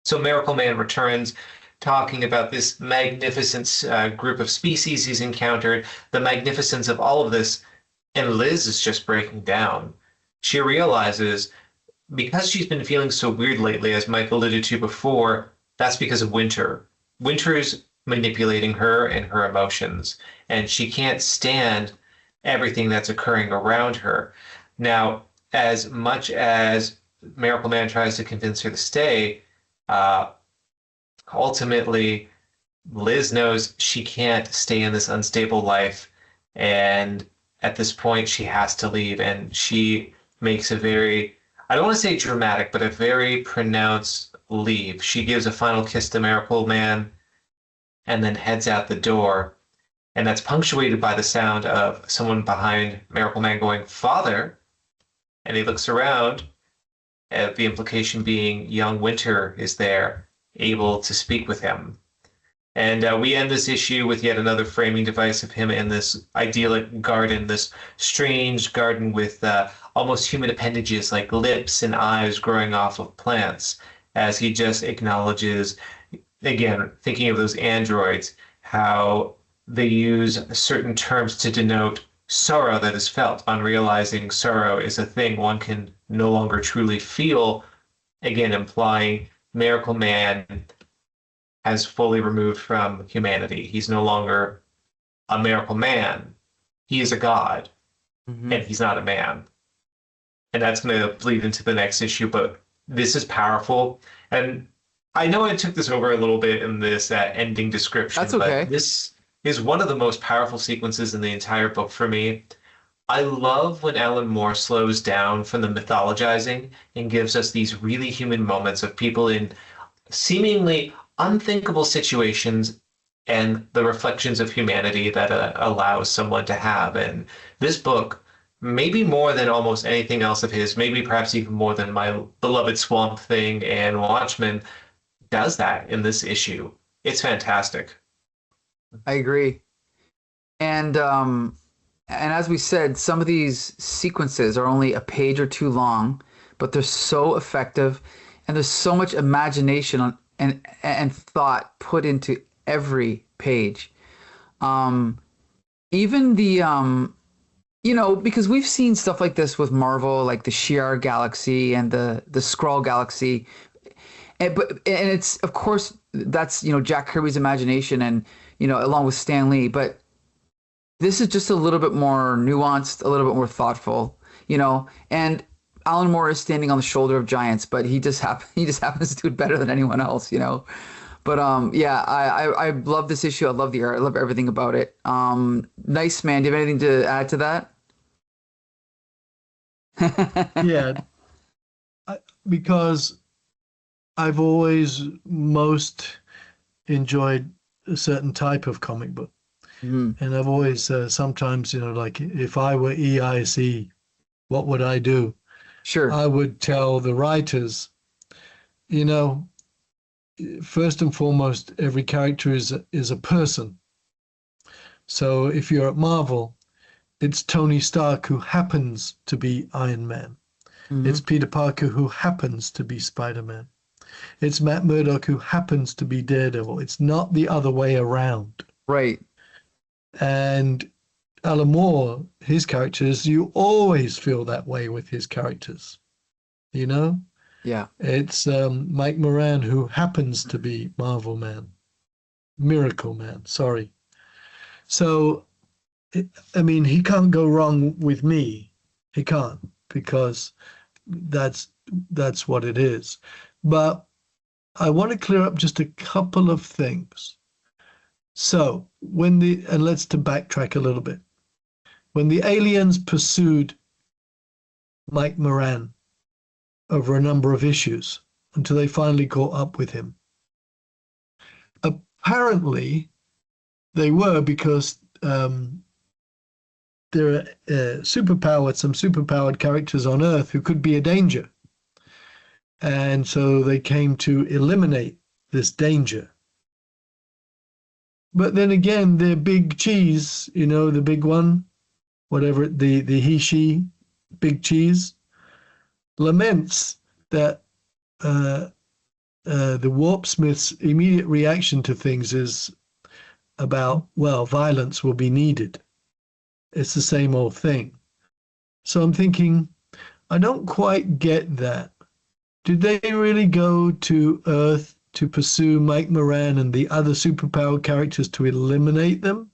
So Miracleman returns talking about this magnificent group of species he's encountered, the magnificence of all of this, and Liz is just breaking down. She realizes because she's been feeling so weird lately, as Mike alluded to before, that's because of Winter. Winter's manipulating her and her emotions, and she can't stand everything that's occurring around her. Now, as much as Miracleman tries to convince her to stay, ultimately, Liz knows she can't stay in this unstable life, and at this point, she has to leave, and she makes a very, I don't want to say dramatic, but a very pronounced leave. She gives a final kiss to Miracleman and then heads out the door. And that's punctuated by the sound of someone behind Miracleman going, "Father." And he looks around, the implication being young Winter is there, able to speak with him. And we end this issue with yet another framing device of him in this idyllic garden, this strange garden with almost human appendages like lips and eyes growing off of plants, as he just acknowledges, again, thinking of those androids, how they use certain terms to denote sorrow that is felt, on realizing sorrow is a thing one can no longer truly feel, again, implying Miracleman has fully removed from humanity. He's no longer a miracle man. He is a god, and he's not a man. And that's going to bleed into the next issue, but this is powerful. And I know I took this over a little bit in this ending description. That's okay. But this is one of the most powerful sequences in the entire book for me. I love when Alan Moore slows down from the mythologizing and gives us these really human moments of people in seemingly unthinkable situations and the reflections of humanity that allows someone to have. And this book, maybe more than almost anything else of his, maybe perhaps even more than my beloved Swamp Thing and Watchmen, does that in this issue. It's fantastic. I agree. And as we said, some of these sequences are only a page or two long, but they're so effective, and there's so much imagination and thought put into every page. Even the because we've seen stuff like this with Marvel, like the Shi'ar Galaxy and the Skrull Galaxy, and it's, of course, that's Jack Kirby's imagination, and along with Stan Lee, but this is just a little bit more nuanced, a little bit more thoughtful, and Alan Moore is standing on the shoulder of giants, but he just happens to do it better than anyone else, But yeah, I love this issue. I love the art. I love everything about it. Nice man. Do you have anything to add to that? Yeah, because I've always most enjoyed a certain type of comic book. Mhm. And I've always sometimes, like if I were EIC, what would I do? Sure. I would tell the writers, you know, first and foremost, every character is a person. So if you're at Marvel, it's Tony Stark who happens to be Iron Man. It's Hmm. Peter Parker who happens to be Spider-Man. It's Matt Murdock who happens to be Daredevil. It's not the other way around. Right. And Alan Moore, his characters, you always feel that way with his characters. You know, Yeah. it's Mike Moran who happens to be Marvel Man, Miracleman. Sorry. So, I mean, he can't go wrong with me. He can't because that's that's what it is. But I want to clear up just a couple of things. So and let's to backtrack a little bit. When the aliens pursued Mike Moran over a number of issues until they finally caught up with him, apparently they were because there are some superpowered characters on Earth who could be a danger. And so they came to eliminate this danger. But then again, their big cheese, the big one, whatever, the he, she, big cheese, laments that the Warp Smith's immediate reaction to things is about, well, violence will be needed. It's the same old thing. So I'm thinking, I don't quite get that. Did they really go to Earth to pursue Mike Moran and the other superpowered characters to eliminate them?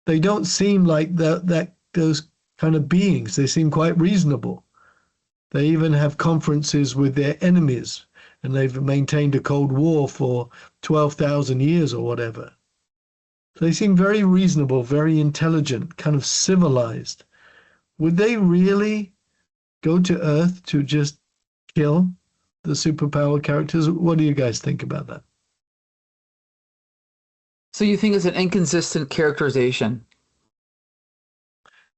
They don't seem like those kind of beings. They seem quite reasonable. They even have conferences with their enemies, and they've maintained a Cold War for 12,000 years or whatever. So they seem very reasonable, very intelligent, kind of civilized. Would they really go to Earth to just kill the superpowered characters? What do you guys think about that? So you think it's an inconsistent characterization?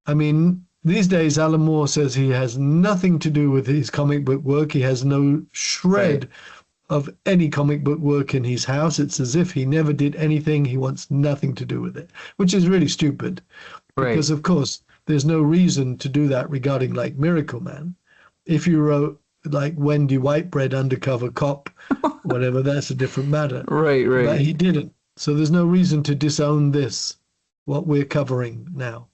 I mean, these days, Alan Moore says he has nothing to do with his comic book work. He has no shred of any comic book work in his house. It's as if he never did anything. He wants nothing to do with it, which is really stupid Right. because, of course, there's no reason to do that regarding like Miracleman. If you wrote like Wendy Whitebread, undercover cop, whatever, that's a different matter. Right. But Right. he didn't. So there's no reason to disown this, what we're covering now.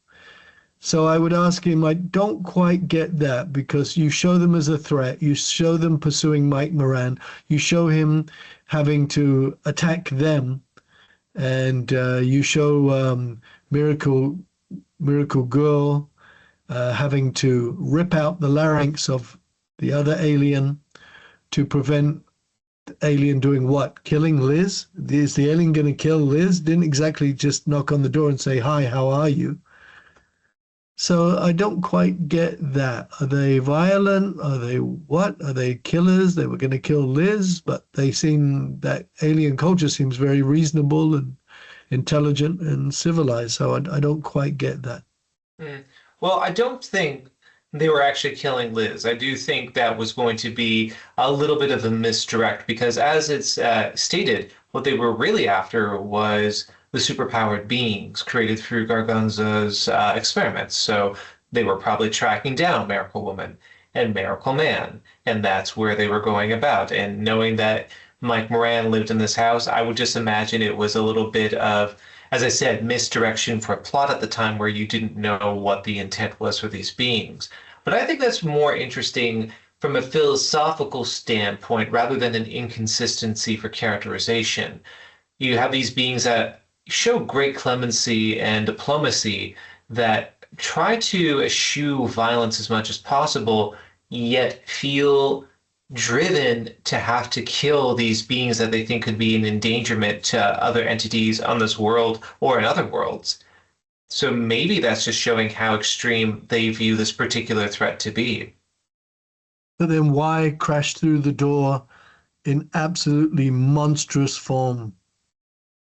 So I would ask him, I don't quite get that because you show them as a threat. You show them pursuing Mike Moran. You show him having to attack them. And you show Miracle Girl having to rip out the larynx of the other alien to prevent the alien doing what? Killing Liz? Is the alien going to kill Liz? Didn't exactly just knock on the door and say, hi, how are you? So I don't quite get that. Are they violent? Are they what? Are they killers? They were going to kill Liz, but that alien culture seems very reasonable and intelligent and civilized. So I don't quite get that. Mm. Well, I don't think they were actually killing Liz. I do think that was going to be a little bit of a misdirect because, as it's stated, what they were really after was the superpowered beings created through Garganza's experiments. So they were probably tracking down Miracle Woman and Miracle Man, and that's where they were going about. And knowing that Mike Moran lived in this house, I would just imagine it was a little bit of, as I said, misdirection for plot at the time where you didn't know what the intent was for these beings. But I think that's more interesting from a philosophical standpoint rather than an inconsistency for characterization. You have these beings that show great clemency and diplomacy that try to eschew violence as much as possible, yet feel driven to have to kill these beings that they think could be an endangerment to other entities on this world or in other worlds. So maybe that's just showing how extreme they view this particular threat to be. But then why crash through the door in absolutely monstrous form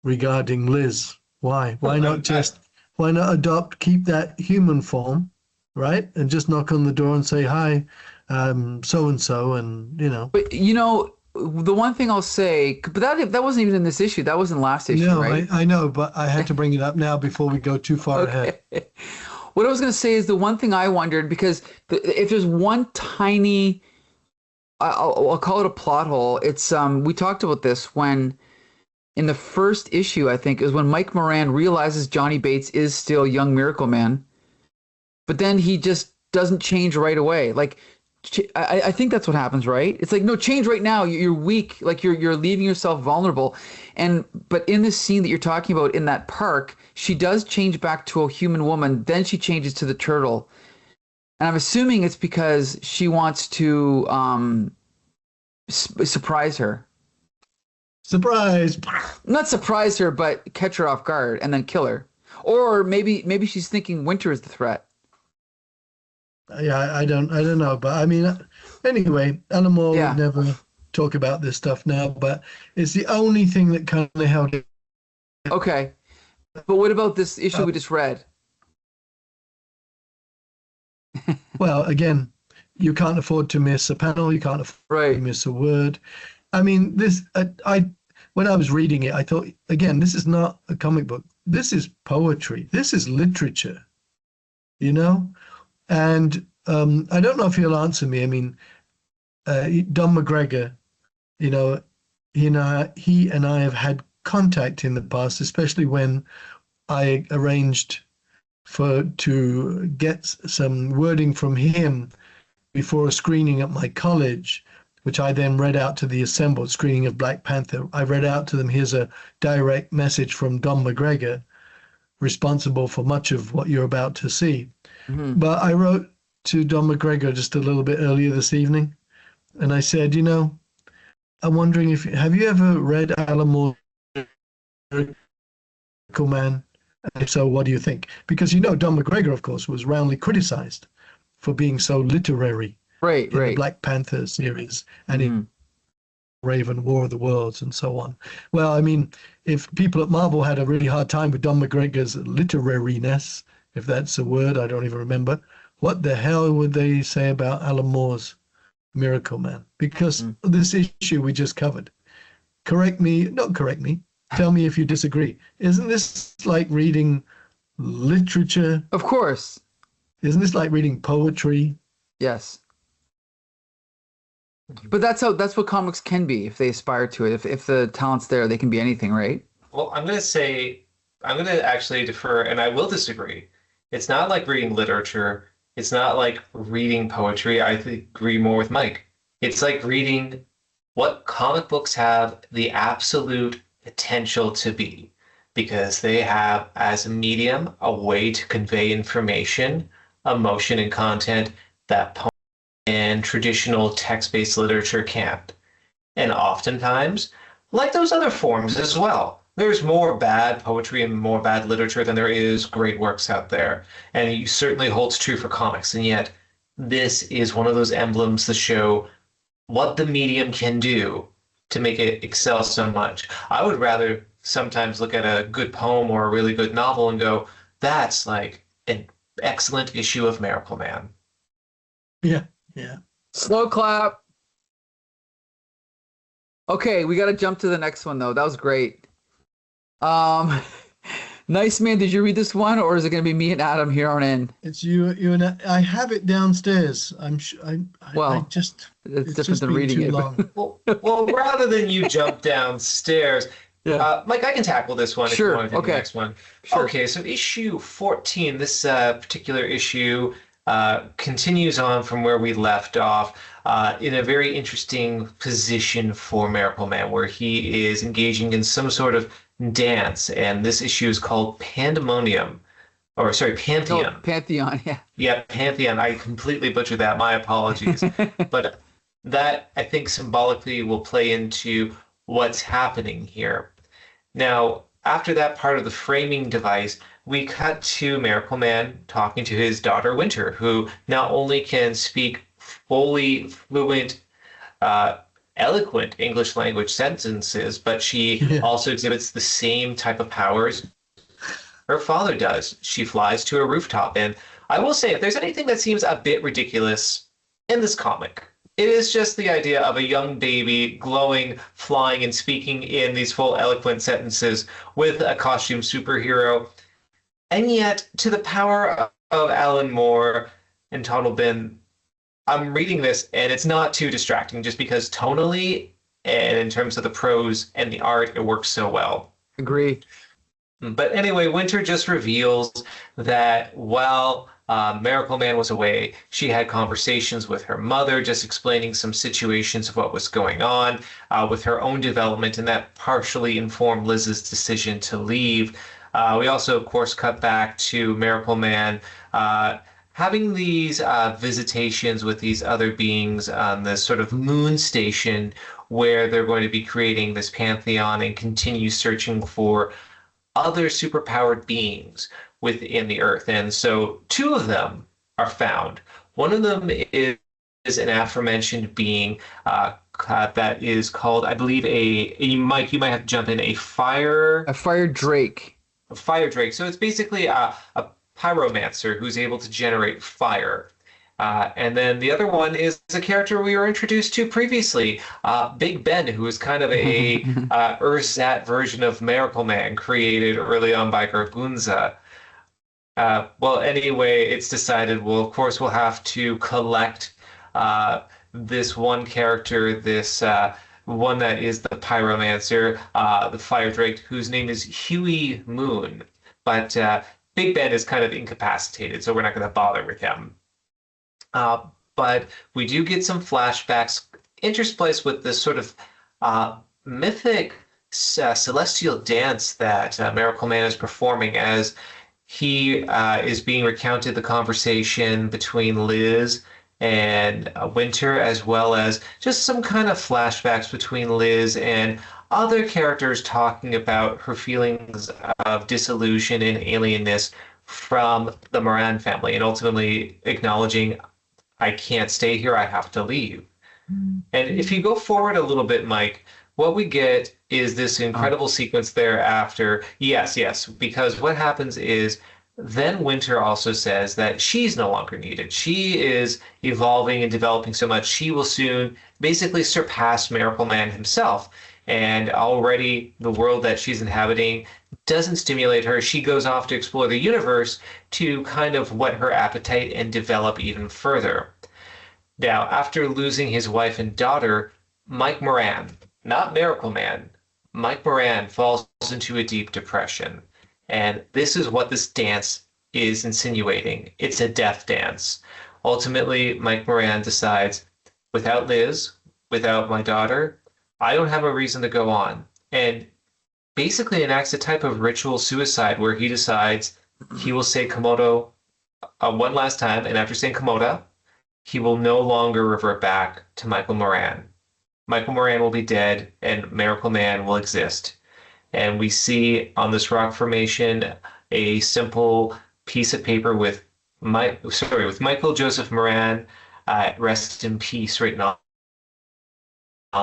regarding Liz? Why? Why not keep that human form, right? And just knock on the door and say, hi, so and so, and But the one thing I'll say, but that wasn't even in this issue. That was in last issue, no, right? I know, but I had to bring it up now before we go too far ahead. What I was going to say is the one thing I wondered, because if there's one tiny, I'll call it a plot hole. It's we talked about this when in the first issue, I think, is when Mike Moran realizes Johnny Bates is still young Miracleman, but then he just doesn't change right away. Like, I think that's what happens, right? It's like, no, change right now. You're weak. Like you're leaving yourself vulnerable. But in this scene that you're talking about in that park, she does change back to a human woman. Then she changes to the turtle. And I'm assuming it's because she wants to surprise her. Surprise! Not surprise her, but catch her off guard and then kill her. Or maybe she's thinking Winter is the threat. Yeah, I don't know, but I mean, anyway, Alan Moore Yeah. would never talk about this stuff now, but it's the only thing that kind of held it. Okay. But what about this issue we just read? Well, again, you can't afford to miss a panel. You can't afford to miss a word. I mean, this, when I was reading it, I thought, again, this is not a comic book. This is poetry. This is literature, And I don't know if he'll answer me. I mean, Don McGregor, he and I have had contact in the past, especially when I arranged to get some wording from him before a screening at my college, which I then read out to the assembled screening of Black Panther. I read out to them, here's a direct message from Don McGregor, responsible for much of what you're about to see. Mm-hmm. But I wrote to Don McGregor just a little bit earlier this evening, and I said, I'm wondering have you ever read Alan Moore's Miracleman? And if so, what do you think? Because Don McGregor, of course, was roundly criticized for being so literary in the Black Panther series and in Raven, War of the Worlds, and so on. Well, I mean, if people at Marvel had a really hard time with Don McGregor's literariness, if that's a word, I don't even remember, what the hell would they say about Alan Moore's Miracleman? Because this issue we just covered. Not correct me, tell me if you disagree. Isn't this like reading literature? Of course. Isn't this like reading poetry? Yes. But that's what comics can be if they aspire to it. If the talent's there, they can be anything, right? Well, I'm going to actually defer, and I will disagree. It's not like reading literature. It's not like reading poetry. I agree more with Mike. It's like reading what comic books have the absolute potential to be, because they have, as a medium, a way to convey information, emotion, and content that poems and traditional text-based literature can't. And oftentimes, like those other forms as well, there's more bad poetry and more bad literature than there is great works out there. And it certainly holds true for comics. And yet, this is one of those emblems that show what the medium can do to make it excel so much. I would rather sometimes look at a good poem or a really good novel and go, that's like an excellent issue of Miracleman. Yeah. Slow clap. Okay, we got to jump to the next one, though. That was great. Nice man, did you read this one, or is it going to be me and Adam here on in? It's you and I have it downstairs. I'm sure. It's different than reading it. Well, rather than you jump downstairs, Mike, I can tackle this one if you want to take the next one. Sure. Okay, so issue 14, this particular issue continues on from where we left off in a very interesting position for Miracleman, where he is engaging in some sort of dance, and this issue is called Pantheon. Pantheon, yeah. Yeah, Pantheon. I completely butchered that. My apologies. But that I think symbolically will play into what's happening here. Now, after that part of the framing device, we cut to Miracleman talking to his daughter Winter, who not only can speak fully fluent, uh, eloquent English language sentences, but she Yeah. also exhibits the same type of powers her father does. She flies to a rooftop. And I will say, if there's anything that seems a bit ridiculous in this comic, it is just the idea of a young baby glowing, flying, and speaking in these full eloquent sentences with a costume superhero. And yet, to the power of Alan Moore and Totleben, I'm reading this and it's not too distracting just because tonally and in terms of the prose and the art, it works so well. Agree. But anyway, Winter just reveals that while Miracleman was away, she had conversations with her mother, just explaining some situations of what was going on with her own development, and that partially informed Liz's decision to leave. We also, of course, cut back to Miracleman having these visitations with these other beings on this sort of moon station where they're going to be creating this pantheon and continue searching for other superpowered beings within the earth. And so two of them are found. One of them is an aforementioned being that is called, I believe, you might have to jump in, A fire drake. a fire drake. So it's basically a pyromancer who's able to generate fire. And then the other one is a character we were introduced to previously, Big Ben, who is kind of a Urzat version of Miracleman created early on by Gargunza. Well, anyway, it's decided, well, of course, we'll have to collect this one character, this one that is the pyromancer, the fire drake, whose name is Huey Moon. But Big Ben is kind of incapacitated, so we're not going to bother with him. But we do get some flashbacks interspliced with this sort of mythic celestial dance that Miracleman is performing as he is being recounted the conversation between Liz and Winter, as well as just some kind of flashbacks between Liz and other characters talking about her feelings of disillusion and alienness from the Moran family, and ultimately acknowledging, I can't stay here, I have to leave. And if you go forward a little bit, Mike, what we get is this incredible sequence thereafter. Yes, because what happens is then Winter also says that she's no longer needed. She is evolving and developing so much, she will soon basically surpass Miracleman himself. And already the world that she's inhabiting doesn't stimulate her. She goes off to explore the universe to kind of whet her appetite and develop even further. Now, after losing his wife and daughter, Mike Moran, not Miracleman, Mike Moran falls into a deep depression. And this is what this dance is insinuating. It's a death dance. Ultimately, Mike Moran decides, without Liz, without my daughter, I don't have a reason to go on. And basically enacts a type of ritual suicide where he decides he will say Komodo one last time, and after saying Komoda, he will no longer revert back to Michael Moran. Michael Moran will be dead, and Miracleman will exist. And we see on this rock formation a simple piece of paper with Michael Joseph Moran, rest in peace, written on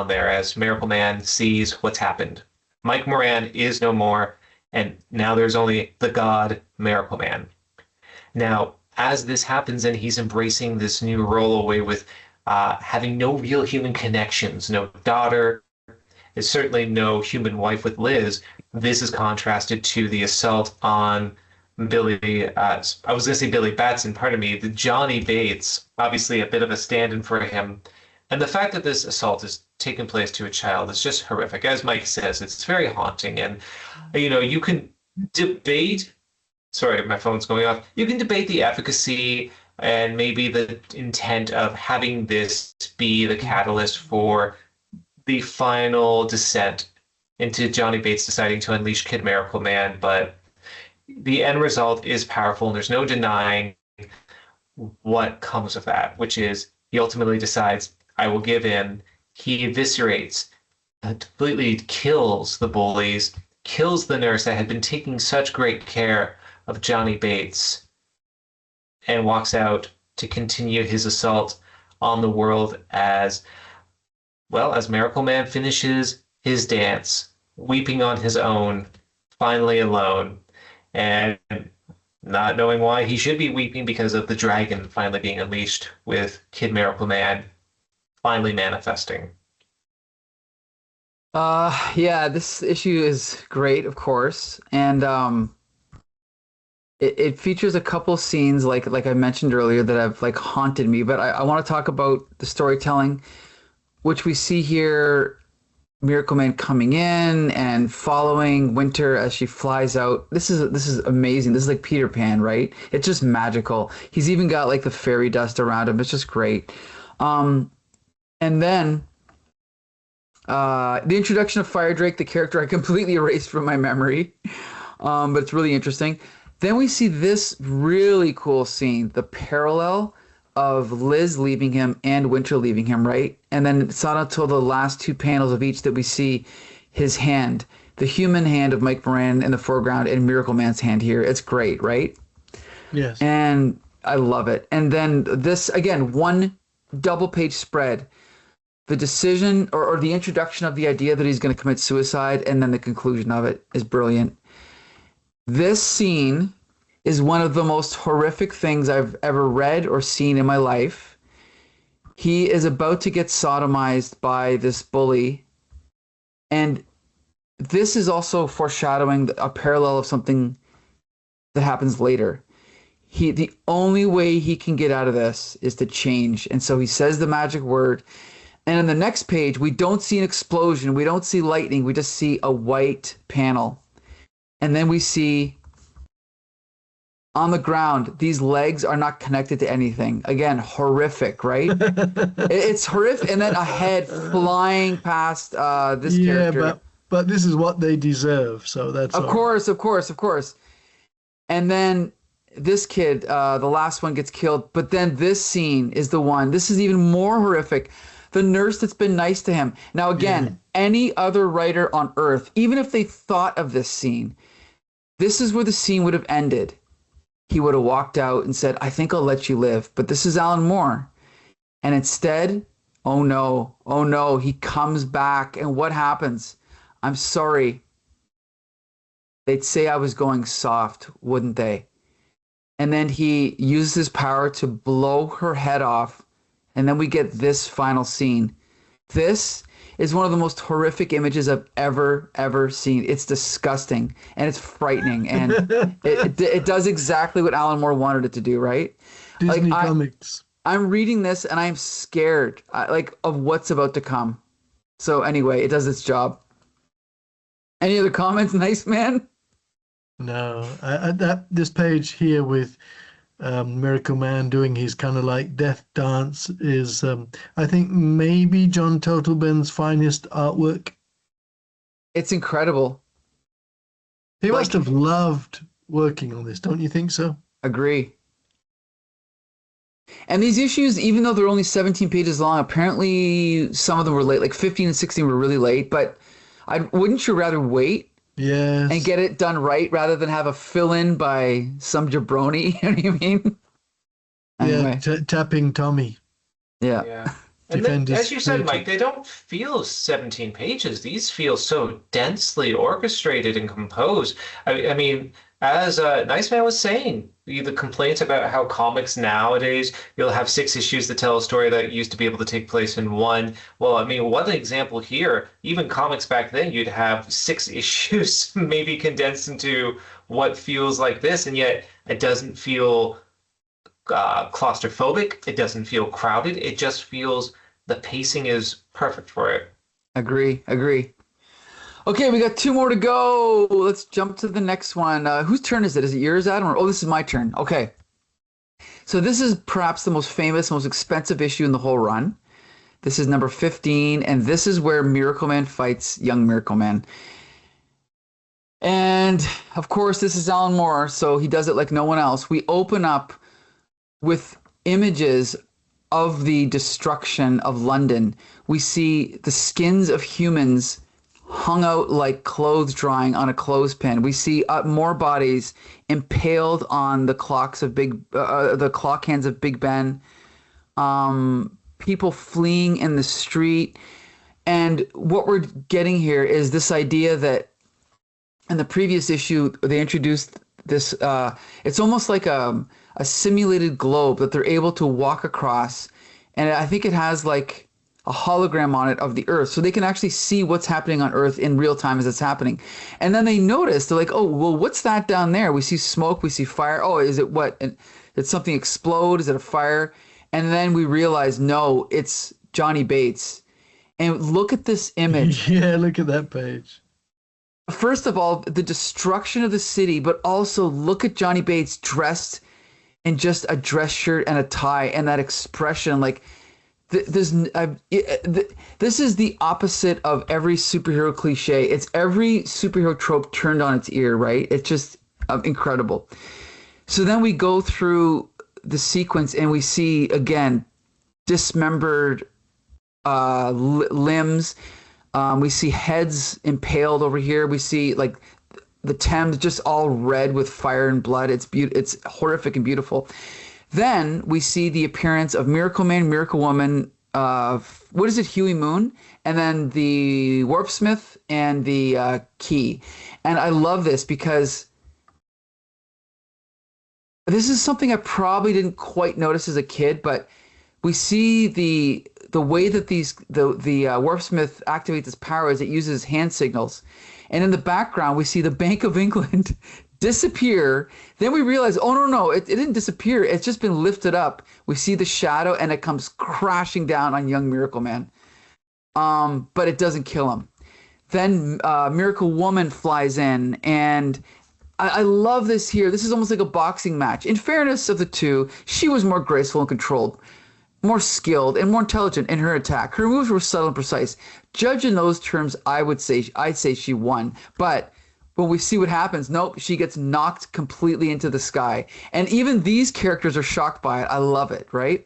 there as Miracleman sees what's happened. Mike Moran is no more, and now there's only the god Miracleman. Now, as this happens and he's embracing this new role away with having no real human connections, no daughter, there's certainly no human wife with Liz, this is contrasted to the assault on Billy, I was going to say Billy Batson, pardon me, the Johnny Bates, obviously a bit of a stand-in for him. And the fact that this assault is taking place to a child is just horrific. As Mike says, it's very haunting. And, you can debate, sorry, my phone's going off. You can debate the efficacy and maybe the intent of having this be the catalyst for the final descent into Johnny Bates deciding to unleash Kid Miracleman. But the end result is powerful, and there's no denying what comes of that, which is he ultimately decides, I will give in. He eviscerates, completely kills the bullies, kills the nurse that had been taking such great care of Johnny Bates, and walks out to continue his assault on the world as well as Miracleman finishes his dance, weeping on his own, finally alone, and not knowing why he should be weeping because of the dragon finally being unleashed with Kid Miracleman finally manifesting. Yeah, this issue is great, of course, and it features a couple scenes like I mentioned earlier that have like haunted me. But I want to talk about the storytelling, which we see here. Miracleman coming in and following Winter as she flies out. This is amazing. This is like Peter Pan, right? It's just magical. He's even got like the fairy dust around him. It's just great. And then the introduction of Fire Drake, the character I completely erased from my memory, but it's really interesting. Then we see this really cool scene, the parallel of Liz leaving him and Winter leaving him, right? And then it's not until the last two panels of each that we see his hand, the human hand of Mike Moran in the foreground and Miracleman's hand here. It's great, right? Yes. And I love it. And then this, again, one double page spread, the decision or the introduction of the idea that he's going to commit suicide and then the conclusion of it is brilliant. This scene is one of the most horrific things I've ever read or seen in my life. He is about to get sodomized by this bully. And this is also foreshadowing a parallel of something that happens later. The only way he can get out of this is to change. And so he says the magic word. And in the next page, we don't see an explosion. We don't see lightning. We just see a white panel. And then we see on the ground, these legs are not connected to anything. Again, horrific, right? It's horrific. And then a head flying past this character. Yeah, but this is what they deserve. So that's of course. And then this kid, the last one, gets killed. But then this scene is the one. This is even more horrific. The nurse that's been nice to him. Now, again, any other writer on Earth, even if they thought of this scene, this is where the scene would have ended. He would have walked out and said, I think I'll let you live. But this is Alan Moore. And instead, oh no, he comes back. And what happens? I'm sorry. They'd say I was going soft, wouldn't they? And then he uses his power to blow her head off. And then we get this final scene. This is one of the most horrific images I've ever seen. It's disgusting and it's frightening, and it does exactly what Alan Moore wanted it to do, right? Disney Comics. I'm reading this and I'm scared, of what's about to come. So anyway, it does its job. Any other comments, Nice Man? No, this page here with Miracleman doing his kind of like death dance is, I think, maybe John Totleben's finest artwork. It's incredible. He must have loved working on this, don't you think so? Agree. And these issues, even though they're only 17 pages long, apparently some of them were late, like 15 and 16 were really late, but wouldn't you rather wait? Yes. And get it done right rather than have a fill-in by some jabroni. You know what I mean? Anyway. Yeah, tapping Tommy. Yeah. And then, as you said, Mike, they don't feel 17 pages. These feel so densely orchestrated and composed. I mean, as Nice Man was saying, the complaints about how comics nowadays, you'll have 6 issues that tell a story that used to be able to take place in one. Well, I mean, one example here, even comics back then, you'd have 6 issues maybe condensed into what feels like this, and yet it doesn't feel claustrophobic. It doesn't feel crowded. It just feels the pacing is perfect for it. Agree. Okay, we got 2 more to go. Let's jump to the next one. Whose turn is it? Is it yours, Adam? Oh, this is my turn. Okay. So this is perhaps the most famous, most expensive issue in the whole run. This is number 15, and this is where Miracleman fights young Miracleman. And, of course, this is Alan Moore, so he does it like no one else. We open up with images of the destruction of London, we see the skins of humans hung out like clothes drying on a clothespin. We see more bodies impaled on the the clock hands of Big Ben. People fleeing in the street. And what we're getting here is this idea that in the previous issue, they introduced this, it's almost like a simulated globe that they're able to walk across. And I think it has like a hologram on it of the Earth. So they can actually see what's happening on Earth in real time as it's happening. And then they notice, they're like, oh, well, what's that down there? We see smoke, we see fire. Oh, is it what? Did something explode? Is it a fire? And then we realize, no, it's Johnny Bates. And look at this image. Yeah, look at that page. First of all, the destruction of the city, but also look at Johnny Bates dressed in just a dress shirt and a tie, and that expression, like this is the opposite of every superhero cliche. It's every superhero trope turned on its ear, right? It's just incredible. So then we go through the sequence and we see again dismembered limbs. We see heads impaled over here. We see like the Thames just all red with fire and blood. It's horrific and beautiful. Then we see the appearance of Miracleman, Miracle Woman, what is it, Huey Moon, and then the Warpsmith and the Key. And I love this because this is something I probably didn't quite notice as a kid, but we see the way that the Warpsmith activates his power is it uses hand signals. And in the background, we see the Bank of England disappear. Then we realize, oh, no, it didn't disappear. It's just been lifted up. We see the shadow, and it comes crashing down on young Miracleman. But it doesn't kill him. Then Miracle Woman flies in, and I love this here. This is almost like a boxing match. In fairness of the two, she was more graceful and controlled, more skilled and more intelligent in her attack. Her moves were subtle and precise. Judged in those terms, I'd say she won. But when we see what happens, nope, she gets knocked completely into the sky. And even these characters are shocked by it. I love it, right?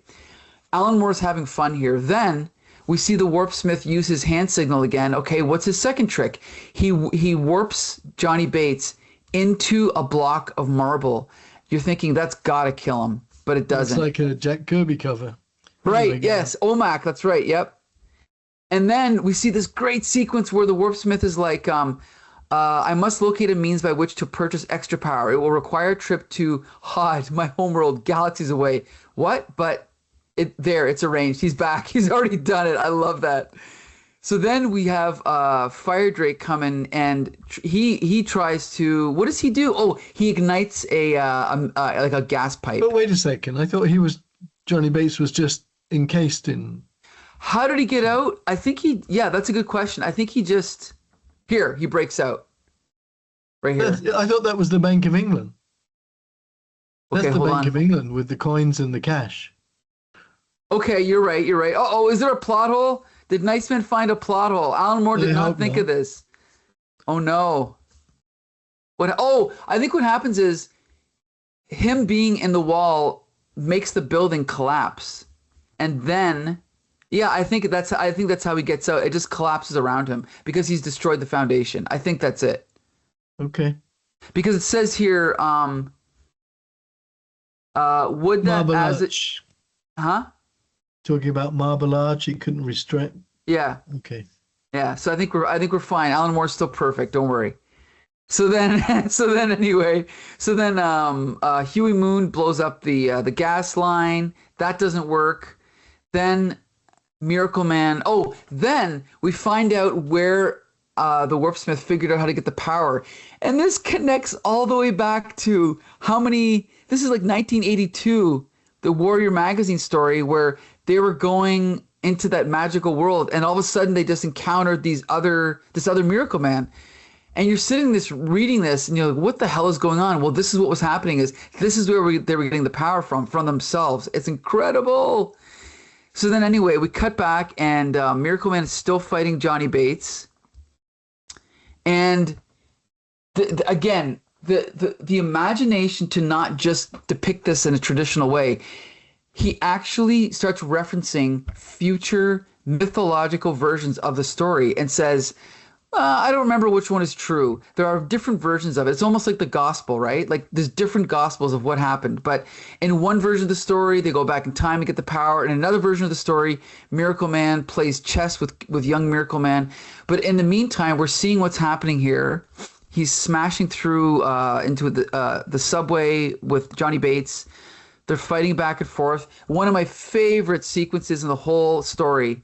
Alan Moore's having fun here. Then we see the Warpsmith use his hand signal again. Okay, what's his second trick? He warps Johnny Bates into a block of marble. You're thinking that's gotta kill him, but it doesn't. It's like a Jack Kirby cover. Right, yes, OMAC, that's right, yep. And then we see this great sequence where the Warpsmith is like, I must locate a means by which to purchase extra power. It will require a trip to Hod, my homeworld, galaxies away. What? But it's arranged. He's back. He's already done it. I love that. So then we have Fire Drake coming, and he tries to. What does he do? Oh, he ignites like a gas pipe. But wait a second. I thought Johnny Bates was just encased in. How did he get out? I think yeah, that's a good question. I think he breaks out. Right here. I thought that was the Bank of England. That's Okay, the hold Bank on. of England with the coins and the cash. Okay, you're right. Oh, is there a plot hole? Did Niceman find a plot hole? Alan Moore did I not hope think not. of this. Oh no. I think what happens is him being in the wall makes the building collapse. And then I think that's how he gets out. It just collapses around him because he's destroyed the foundation. I think that's it. Okay. Because it says here would that Marble as it Arch. huh? Talking about Marble Arch, he couldn't restrain. Yeah. Okay. Yeah, so I think we're fine. Alan Moore's still perfect. Don't worry. So then Huey Moon blows up the gas line. That doesn't work. Then Miracleman. Oh, then we find out where the Warpsmith figured out how to get the power, and this connects all the way back to This is like 1982, the Warrior magazine story where they were going into that magical world, and all of a sudden they just encountered this other Miracleman. And you're reading this, and you're like, what the hell is going on? Well, this is what was happening. This is where they were getting the power from themselves. It's incredible. So then anyway, we cut back, and Miracleman is still fighting Johnny Bates. And the imagination to not just depict this in a traditional way. he actually starts referencing future mythological versions of the story and says, I don't remember which one is true. There are different versions of it. It's almost like the gospel, right? Like there's different gospels of what happened. But in one version of the story, they go back in time to get the power. In another version of the story, Miracleman plays chess with young Miracleman. But in the meantime, we're seeing what's happening here. He's smashing through into the subway with Johnny Bates. They're fighting back and forth. One of my favorite sequences in the whole story.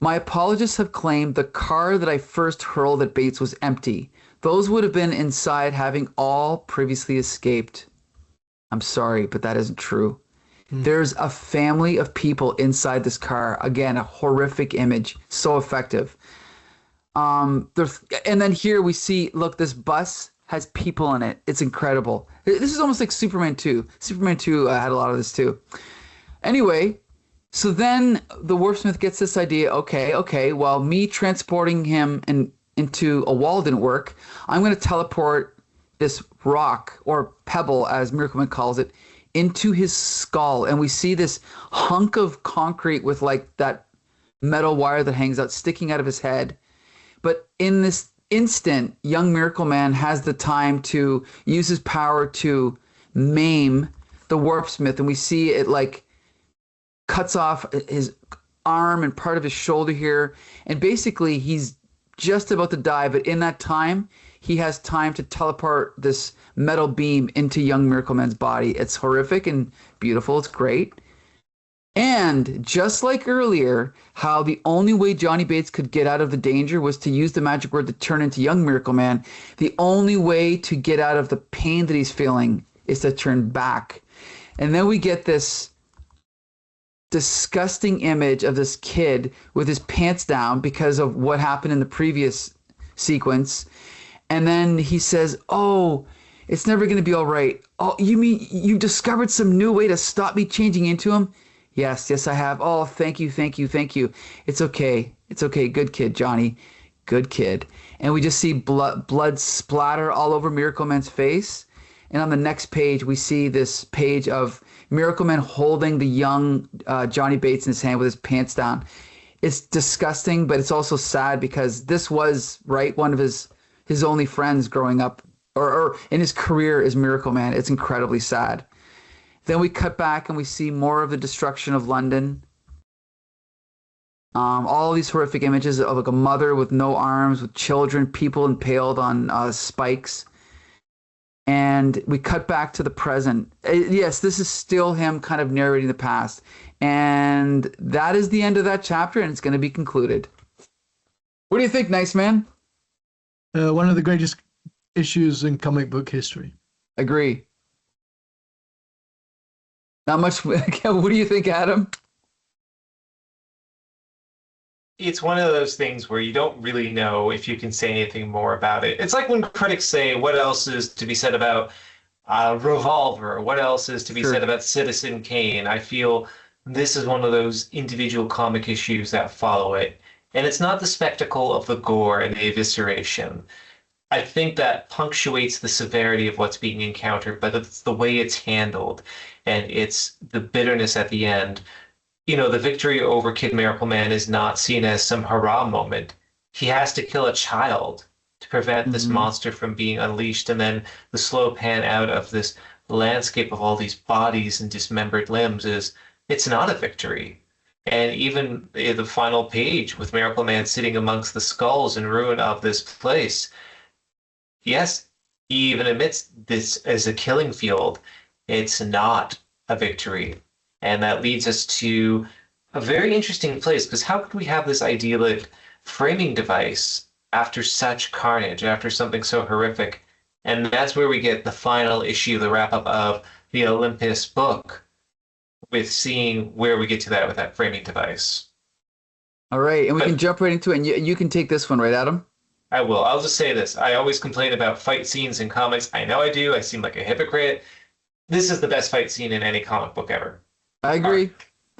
My apologists have claimed the car that I first hurled at Bates was empty. Those would have been inside having all previously escaped. I'm sorry, but that isn't true. There's a family of people inside this car. Again, a horrific image. So effective. And then here we see, look, this bus has people in it. It's incredible. This is almost like Superman 2. Superman 2 had a lot of this too. Anyway, so then the Warpsmith gets this idea, okay, well, me transporting him into a wall didn't work. I'm going to teleport this rock, or pebble as Miracleman calls it, into his skull. And we see this hunk of concrete with like that metal wire that hangs out, sticking out of his head. But in this instant, young Miracleman has the time to use his power to maim the Warpsmith, and we see it like cuts off his arm and part of his shoulder here, and basically he's just about to die, but in that time he has time to teleport this metal beam into young Miracleman's body. It's horrific and beautiful. It's great. And just like earlier, how the only way Johnny Bates could get out of the danger was to use the magic word to turn into young Miracleman, the only way to get out of the pain that he's feeling is to turn back. And then we get this disgusting image of this kid with his pants down because of what happened in the previous sequence. And then he says, oh, it's never going to be all right. Oh, you mean you discovered some new way to stop me changing into him? Yes, I have. Oh, thank you. It's okay. Good kid, Johnny. Good kid. And we just see blood splatter all over Miracleman's face. And on the next page, we see this page of Miracleman holding the young Johnny Bates in his hand with his pants down. It's disgusting, but it's also sad because this was, right, one of his only friends growing up, or in his career as Miracleman. It's incredibly sad. Then we cut back and we see more of the destruction of London. All these horrific images of like a mother with no arms, with children, people impaled on spikes. And we cut back to the present. Yes, this is still him kind of narrating the past. And that is the end of that chapter, and it's going to be concluded. What do you think, Nice Man? One of the greatest issues in comic book history. Agree. Not much. What do you think, Adam? It's one of those things where you don't really know if you can say anything more about it. It's like when critics say, what else is to be said about Revolver? What else is to be said about Citizen Kane? I feel this is one of those individual comic issues that follow it. And it's not the spectacle of the gore and the evisceration. I think that punctuates the severity of what's being encountered, but it's the way it's handled. And it's the bitterness at the end. You know, the victory over Kid Miracleman is not seen as some hurrah moment. He has to kill a child to prevent this monster from being unleashed. And then the slow pan out of this landscape of all these bodies and dismembered limbs it's not a victory. And even the final page with Miracleman sitting amongst the skulls and ruin of this place, yes, he even admits this as a killing field. It's not a victory. And that leads us to a very interesting place, because how could we have this idyllic framing device after such carnage, after something so horrific? And that's where we get the final issue, the wrap-up of the Olympus book, with seeing where we get to that with that framing device. All right, and we can jump right into it, and you can take this one, right, Adam? I will. I'll just say this. I always complain about fight scenes in comics. I know I do. I seem like a hypocrite. This is the best fight scene in any comic book ever. I agree.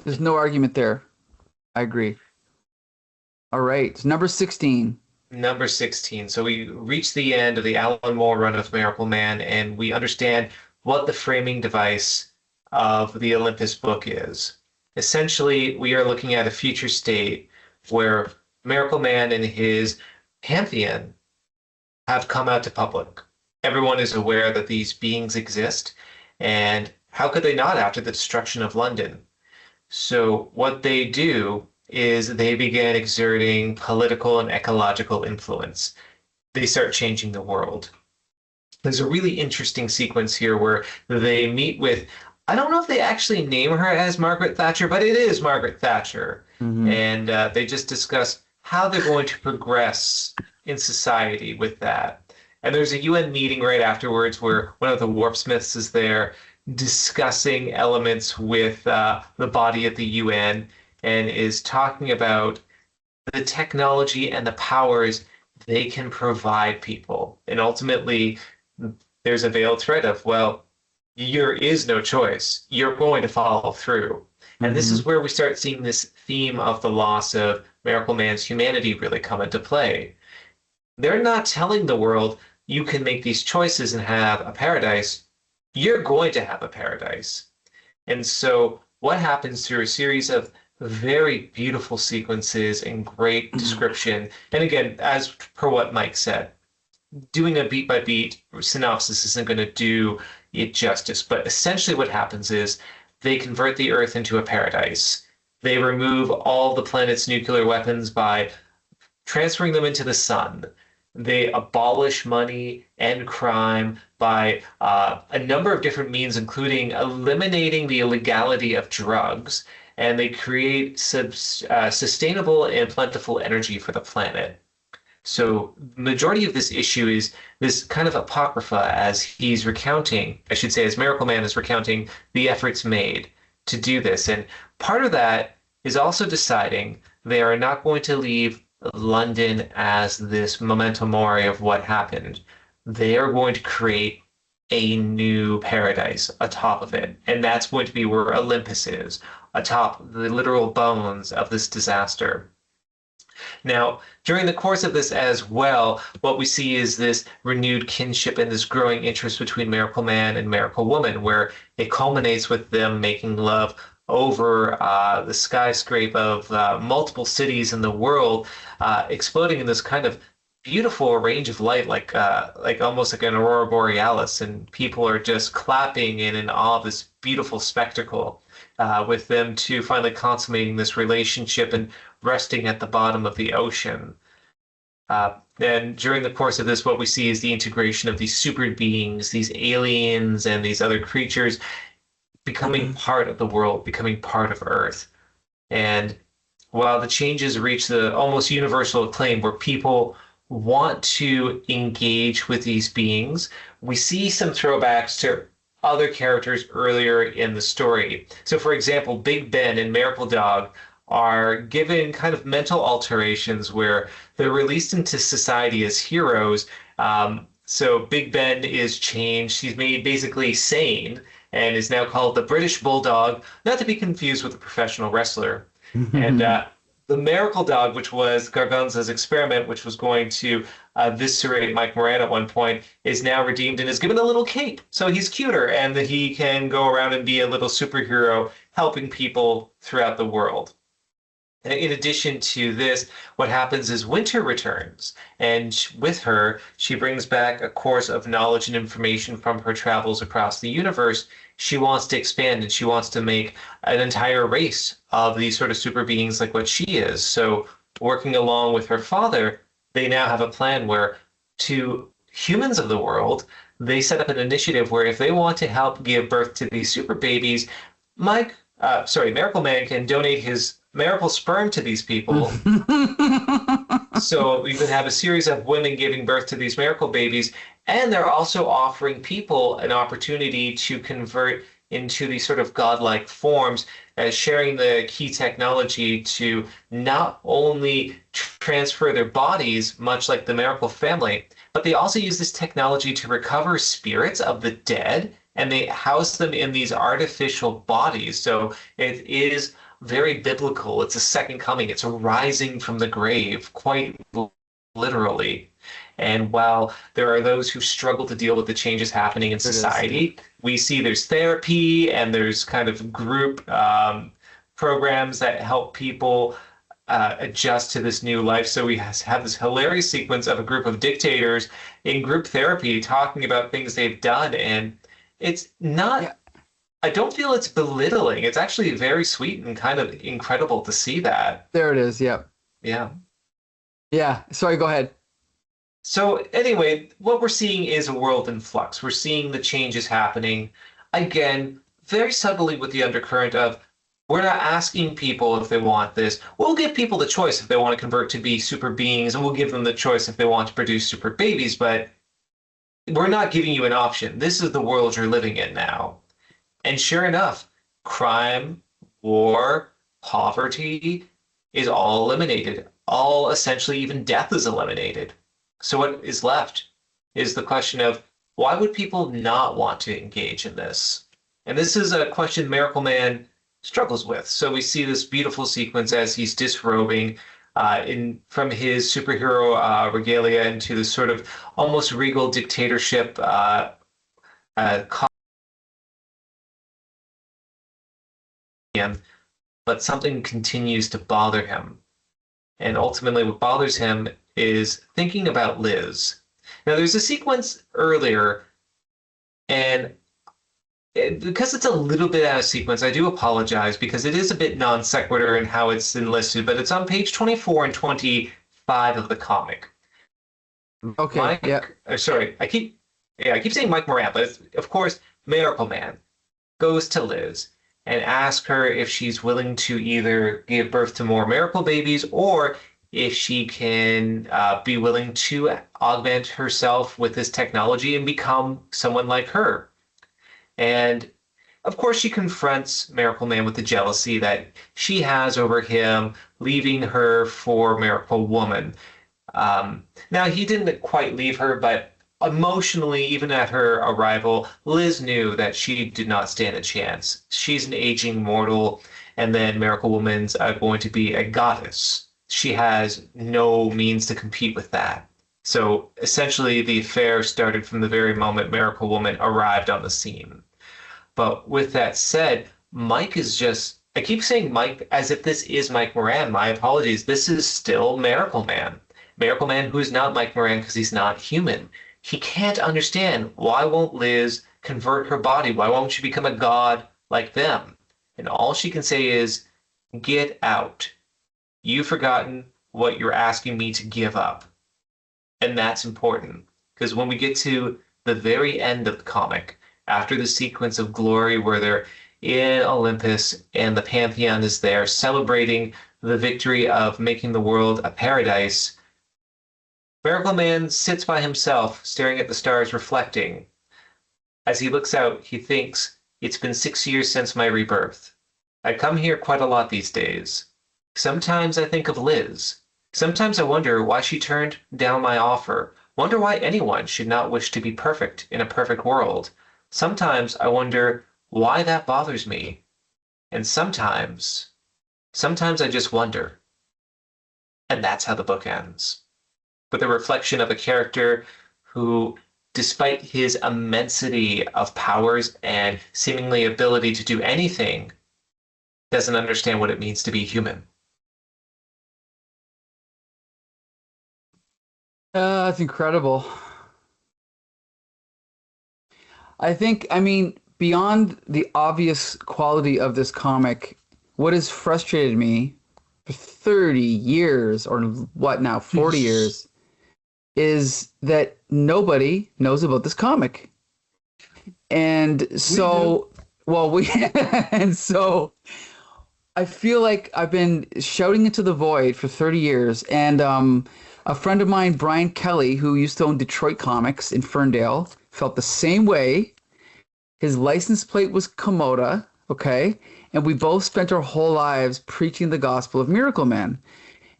There's no argument there. I agree. All right. It's number 16. Number 16. So we reach the end of the Alan Moore run of Miracleman, and we understand what the framing device of the Olympus book is. Essentially, we are looking at a future state where Miracleman and his pantheon have come out to public. Everyone is aware that these beings exist, and how could they not after the destruction of London? So what they do is they began exerting political and ecological influence. They start changing the world. There's a really interesting sequence here where they meet with, I don't know if they actually name her as Margaret Thatcher, but it is Margaret Thatcher. And they just discuss how they're going to progress in society with that. And there's a UN meeting right afterwards where one of the warpsmiths is there discussing elements with the body at the UN and is talking about the technology and the powers they can provide people. And ultimately, there's a veiled threat of, well, there is no choice. You're going to follow through. And this is where we start seeing this theme of the loss of Miracleman's humanity really come into play. They're not telling the world, you can make these choices and have a paradise. You're going to have a paradise. And so what happens through a series of very beautiful sequences and great description, and again, as per what Mike said, doing a beat by beat synopsis isn't going to do it justice, but essentially what happens is they convert the Earth into a paradise. They remove all the planet's nuclear weapons by transferring them into the sun. They abolish money and crime by a number of different means, including eliminating the illegality of drugs, and they create sustainable and plentiful energy for the planet. So the majority of this issue is this kind of apocrypha as he's recounting, I should say, as Miracleman is recounting the efforts made to do this. And part of that is also deciding they are not going to leave London as this memento mori of what happened. They are going to create a new paradise atop of it. And that's going to be where Olympus is, atop the literal bones of this disaster. Now, during the course of this as well, what we see is this renewed kinship and this growing interest between Miracleman and Miraclewoman, where it culminates with them making love over the skyscraper of multiple cities in the world, exploding in this kind of beautiful range of light, like almost like an aurora borealis, and people are just clapping in awe of this beautiful spectacle, with them two finally consummating this relationship and resting at the bottom of the ocean. And during the course of this, what we see is the integration of these super beings, these aliens, and these other creatures becoming part of the world, becoming part of Earth. And while the changes reach the almost universal acclaim where people want to engage with these beings, we see some throwbacks to other characters earlier in the story. So, for example, Big Ben and Miracle Dog are given kind of mental alterations where they're released into society as heroes. So Big Ben is changed. He's made basically sane and is now called the British Bulldog, not to be confused with a professional wrestler. And the Miracle Dog, which was Gargonza's experiment, which was going to eviscerate Mike Moran at one point, is now redeemed and is given a little cape. So he's cuter and that he can go around and be a little superhero helping people throughout the world. In addition to this, what happens is Winter returns, and with her, she brings back a course of knowledge and information from her travels across the universe. She wants to expand, and she wants to make an entire race of these sort of super beings like what she is. So working along with her father, they now have a plan where to humans of the world, they set up an initiative where if they want to help give birth to these super babies, Miracleman can donate his miracle sperm to these people. So we could have a series of women giving birth to these miracle babies, and they're also offering people an opportunity to convert into these sort of godlike forms, as sharing the key technology to not only transfer their bodies, much like the Miracle family, but they also use this technology to recover spirits of the dead, and they house them in these artificial bodies. So it is very biblical. It's a second coming. It's a rising from the grave, quite literally. And while there are those who struggle to deal with the changes happening in society, we see there's therapy and there's kind of group programs that help people adjust to this new life. So we have this hilarious sequence of a group of dictators in group therapy talking about things they've done. And it's not, I don't feel it's belittling. It's actually very sweet and kind of incredible to see that. There it is. Yeah. Yeah. Yeah. Sorry, go ahead. So anyway, what we're seeing is a world in flux. We're seeing the changes happening. Again, very subtly with the undercurrent of, we're not asking people if they want this. We'll give people the choice if they want to convert to be super beings, and we'll give them the choice if they want to produce super babies, but we're not giving you an option. This is the world you're living in now. And sure enough, crime, war, poverty is all eliminated. All essentially, even death is eliminated. So what is left is the question of, why would people not want to engage in this? And this is a question Miracleman struggles with. So we see this beautiful sequence as he's disrobing from his superhero regalia into this sort of almost regal dictatorship but something continues to bother him. And ultimately what bothers him is thinking about Liz. Now there's a sequence earlier, and because it's a little bit out of sequence, I do apologize because it is a bit non sequitur in how it's enlisted, but it's on page 24 and 25 of the comic. Okay. Sorry, I keep saying Mike Moran, but it's, of course, Miracleman goes to Liz and asks her if she's willing to either give birth to more miracle babies or if she can be willing to augment herself with this technology and become someone like her. And of course, she confronts Miracleman with the jealousy that she has over him, leaving her for Miracle Woman. Now, he didn't quite leave her, but emotionally, even at her arrival, Liz knew that she did not stand a chance. She's an aging mortal, and then Miracle Woman's going to be a goddess. She has no means to compete with that. So essentially, the affair started from the very moment Miracle Woman arrived on the scene. But with that said, Mike is just, I keep saying Mike as if this is Mike Moran. My apologies. This is still Miracleman. Miracleman who is not Mike Moran because he's not human. He can't understand, why won't Liz convert her body? Why won't she become a god like them? And all she can say is, get out. You've forgotten what you're asking me to give up. And that's important, because when we get to the very end of the comic, after the sequence of glory where they're in Olympus and the Pantheon is there celebrating the victory of making the world a paradise, Miracleman sits by himself, staring at the stars, reflecting. As he looks out, he thinks, it's been 6 years since my rebirth. I come here quite a lot these days. Sometimes I think of Liz. Sometimes I wonder why she turned down my offer. Wonder why anyone should not wish to be perfect in a perfect world. Sometimes I wonder why that bothers me. And sometimes I just wonder. And that's how the book ends. With a reflection of a character who, despite his immensity of powers and seemingly ability to do anything, doesn't understand what it means to be human. That's incredible. I mean, beyond the obvious quality of this comic, what has frustrated me for 30 years, or what now, 40 years, is that nobody knows about this comic. And so, and so I feel like I've been shouting into the void for 30 years. And a friend of mine, Brian Kelly, who used to own Detroit Comics in Ferndale, felt the same way. His license plate was Komoda, okay? And we both spent our whole lives preaching the gospel of Miracleman.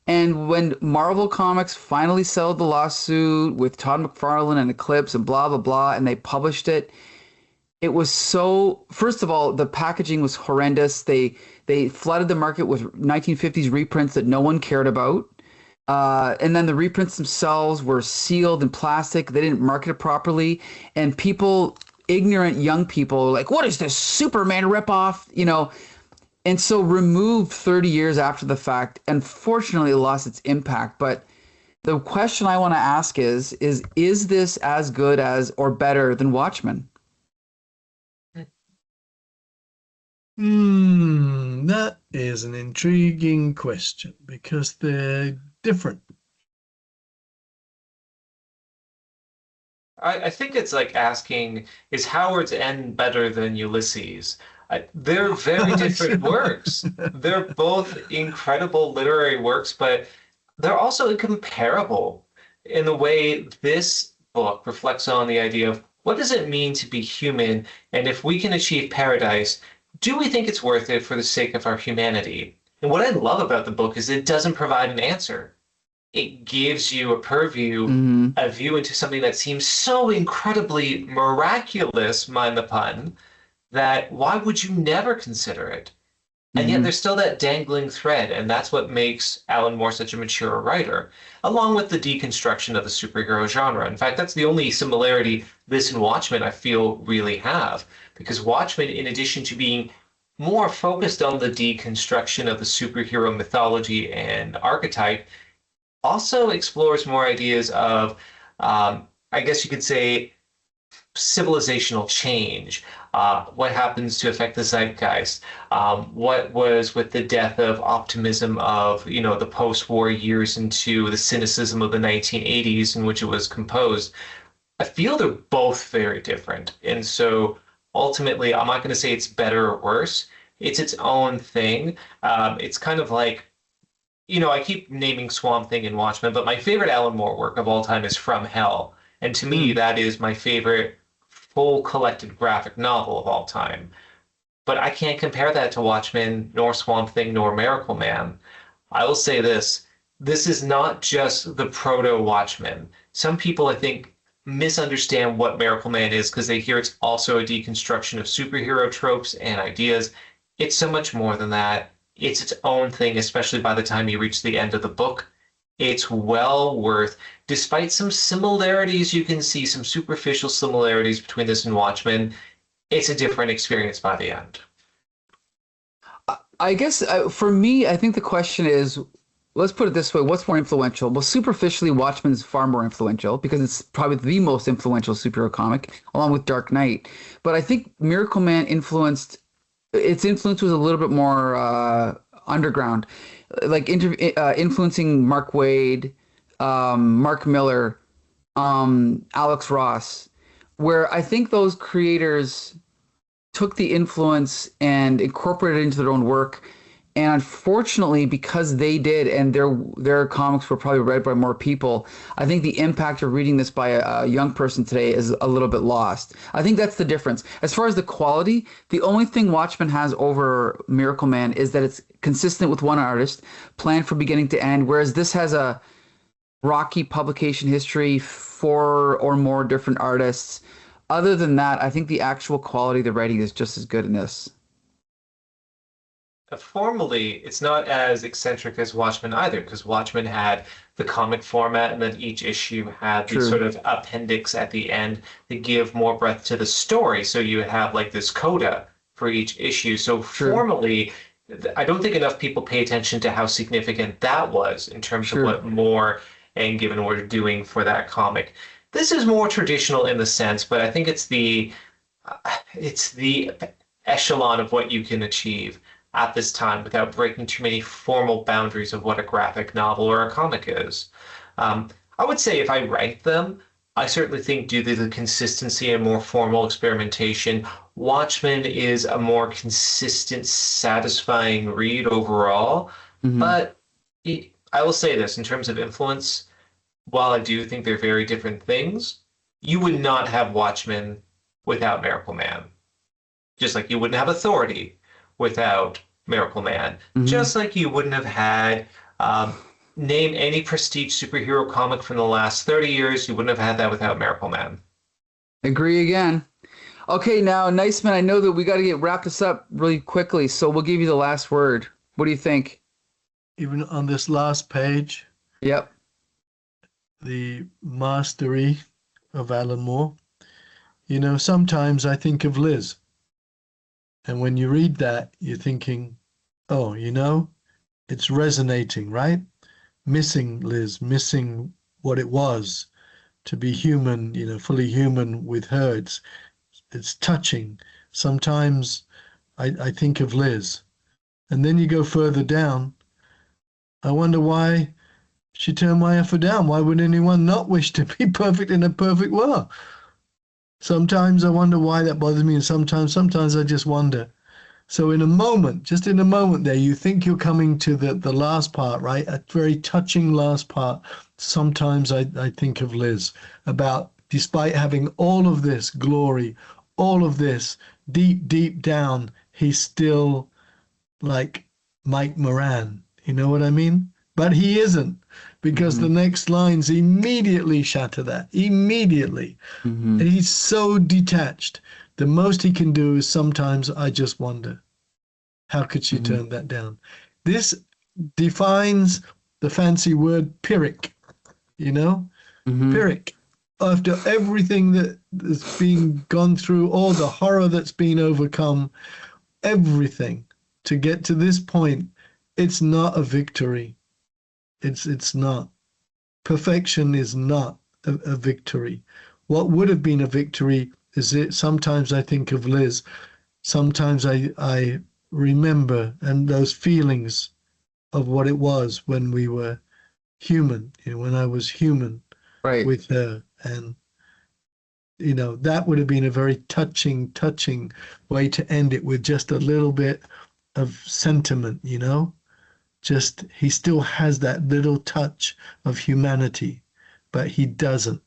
And when Marvel Comics finally settled the lawsuit with Todd McFarlane and Eclipse and blah, blah, blah, and they published it, it was so, first of all, the packaging was horrendous. They flooded the market with 1950s reprints that no one cared about. And then the reprints themselves were sealed in plastic. They didn't market it properly. And people, ignorant young people, like, what is this Superman ripoff? You know, and so removed 30 years after the fact, unfortunately, it lost its impact. But the question I want to ask is this as good as or better than Watchmen? That is an intriguing question because they're different. I think it's like asking, is Howard's End better than Ulysses? They're very different works. They're both incredible literary works, but they're also incomparable in the way this book reflects on the idea of what does it mean to be human, and if we can achieve paradise, do we think it's worth it for the sake of our humanity? And what I love about the book is it doesn't provide an answer. It gives you a purview, Mm-hmm. a view into something that seems so incredibly miraculous, mind the pun, that why would you never consider it? And yet Mm-hmm. there's still that dangling thread, and that's what makes Alan Moore such a mature writer, along with the deconstruction of the superhero genre. In fact, that's the only similarity this and Watchmen I feel really have, because Watchmen, in addition to being more focused on the deconstruction of the superhero mythology and archetype, also explores more ideas of, I guess you could say, civilizational change, what happens to affect the zeitgeist, what was with the death of optimism of, you know, the post-war years into the cynicism of the 1980s in which it was composed. I feel they're both very different. And so ultimately, I'm not going to say it's better or worse. It's its own thing. It's kind of like, you know, I keep naming Swamp Thing and Watchmen, but my favorite Alan Moore work of all time is From Hell. And to me, that is my favorite full collected graphic novel of all time. But I can't compare that to Watchmen, nor Swamp Thing, nor Miracleman. I will say this is not just the proto-Watchmen. Some people, I think, misunderstand what Miracleman is because they hear it's also a deconstruction of superhero tropes and ideas. It's so much more than that. It's its own thing, especially by the time you reach the end of the book. It's well worth, despite some similarities, you can see some superficial similarities between this and Watchmen. It's a different experience by the end. I guess for me, I think the question is, let's put it this way: what's more influential? Well, superficially, Watchmen's far more influential because it's probably the most influential superhero comic, along with Dark Knight. But I think Miracleman influenced. Its influence was a little bit more underground, like influencing Mark Waid, Mark Miller, Alex Ross, where I think those creators took the influence and incorporated it into their own work. And unfortunately, because they did, and their comics were probably read by more people, I think the impact of reading this by a young person today is a little bit lost. I think that's the difference. As far as the quality, the only thing Watchmen has over Miracleman is that it's consistent with one artist, planned from beginning to end, whereas this has a rocky publication history, 4 or more different artists. Other than that, I think the actual quality of the writing is just as good in this. Formally, it's not as eccentric as Watchmen either, because Watchmen had the comic format, and then each issue had the True. sort of appendix at the end to give more breadth to the story. So you have like this coda for each issue. So True. formally, I don't think enough people pay attention to how significant that was in terms Sure. of what Moore and Given were doing for that comic. This is more traditional in the sense, but I think it's the echelon of what you can achieve at this time without breaking too many formal boundaries of what a graphic novel or a comic is. I would say if I ranked them, I certainly think due to the consistency and more formal experimentation, Watchmen is a more consistent, satisfying read overall. Mhm. But I will say this, in terms of influence, while I do think they're very different things, you would not have Watchmen without Miracleman. Just like you wouldn't have Authority without Miracleman. Mhm. Just like you wouldn't have had, name any prestige superhero comic from the last 30 years, you wouldn't have had that without Miracleman. Agree again. Okay, now, Niceman, I know that we got to wrap this up really quickly, so we'll give you the last word. What do you think? Even on this last page, Yep. the mastery of Alan Moore. Sometimes I think of Liz. And when you read that, you're thinking, oh, it's resonating, right? Missing Liz, missing what it was to be human, fully human with her. It's touching. Sometimes I think of Liz. And then you go further down. I wonder why she turned my offer down. Why would anyone not wish to be perfect in a perfect world? Sometimes I wonder why that bothers me, and sometimes I just wonder. So just in a moment there, you think you're coming to the last part, right? A very touching last part. Sometimes I think of Liz, about despite having all of this glory, all of this, deep down, he's still like Mike Moran. You know what I mean? But he isn't, because the next lines immediately shatter that. Immediately. And he's so detached. The most he can do is sometimes I just wonder, how could she turn that down? This defines the fancy word Pyrrhic, Pyrrhic. After everything that's been gone through, all the horror that's been overcome, everything to get to this point, it's not a victory. It's not. Perfection is not a victory. What would have been a victory is it. Sometimes I think of Liz. Sometimes I remember and those feelings of what it was when we were human, when I was human with her. And, that would have been a very touching way to end it, with just a little bit of sentiment, Just, he still has that little touch of humanity, but he doesn't.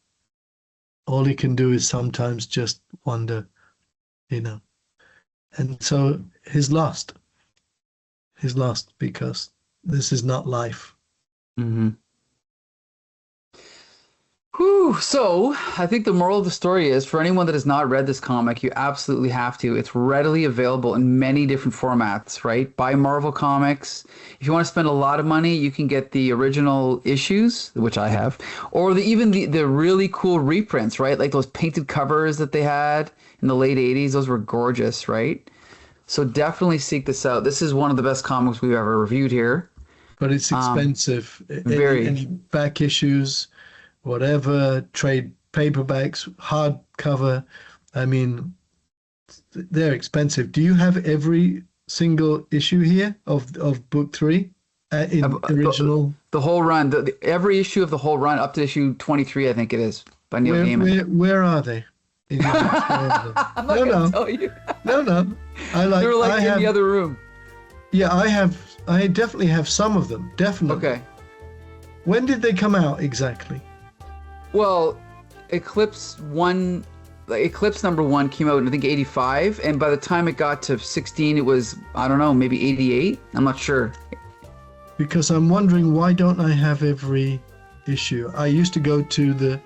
All he can do is sometimes just wonder, And so he's lost. He's lost because this is not life. Whew. So I think the moral of the story is, for anyone that has not read this comic, you absolutely have to. It's readily available in many different formats, right? Buy Marvel Comics. If you want to spend a lot of money, you can get the original issues, which I have, or even the really cool reprints, right? Like those painted covers that they had in the late 80s. Those were gorgeous, right? So definitely seek this out. This is one of the best comics we've ever reviewed here. But it's expensive. Very. Any back issues, whatever, trade paperbacks, hardcover. I mean, they're expensive. Do you have every single issue here of book 3 in original? The whole run, every issue of the whole run up to issue 23, I think it is, by Neil Gaiman. Where are they? I'm not going to tell you. No. They're like in the other room. Yeah, I definitely have some of them. Definitely. Okay. When did they come out exactly? Well, Eclipse number 1 came out in, I think, 85, and by the time it got to 16, it was, I don't know, maybe 88. I'm not sure. Because I'm wondering, why don't I have every issue? I used to go to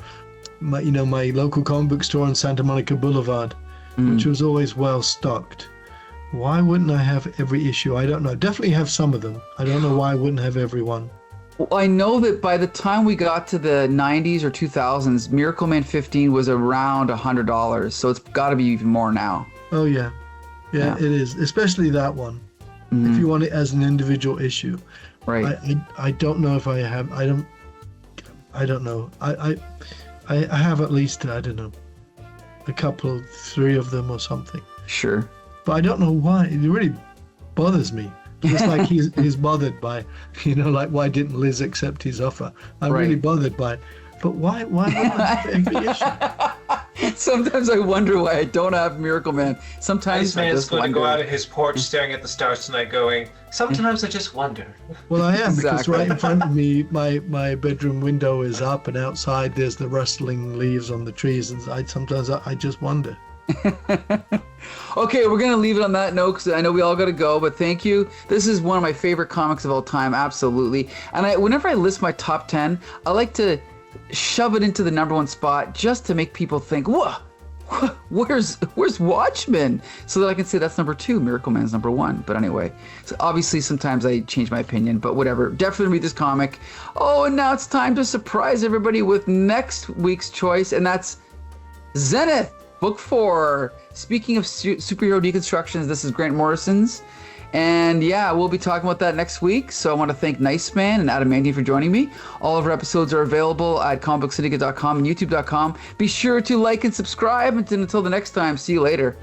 my local comic book store on Santa Monica Boulevard, which was always well stocked. Why wouldn't I have every issue? I don't know. Definitely have some of them. I don't know why I wouldn't have every one. Well, I know that by the time we got to the 90s or 2000s, Miracleman 15 was around $100, so it's got to be even more now. Oh, yeah. Yeah, it is. Especially that one, if you want it as an individual issue. Right. I don't know if I have. I don't know. I have at least, I don't know, a couple, 3 of them or something. Sure. But I don't know why. It really bothers me. It's like he's bothered by, like, why didn't Liz accept his offer? I'm really bothered by it. But why wouldn't I have every issue? Sometimes I wonder why I don't have Miracleman. Sometimes This man's just going wonder. to go out of his porch staring at the stars tonight going, sometimes I just wonder. Well, I am, because Exactly. right in front of me, my bedroom window is up, and outside there's the rustling leaves on the trees, and sometimes I just wonder. Okay, we're going to leave it on that note because I know we all got to go, but thank you. This is one of my favorite comics of all time, absolutely. And whenever I list my top 10, I like to shove it into the number 1 spot just to make people think, whoa, where's Watchmen? So that I can say that's number 2, Miracleman's number 1. But anyway, so obviously sometimes I change my opinion, but whatever. Definitely read this comic. Oh, and now it's time to surprise everybody with next week's choice, and that's Zenith, book 4. Speaking of superhero deconstructions, this is Grant Morrison's. And yeah, we'll be talking about that next week. So I want to thank Nice Man and Adamantium for joining me. All of our episodes are available at comicbooksyndicate.com and youtube.com. Be sure to like and subscribe. And until the next time, see you later.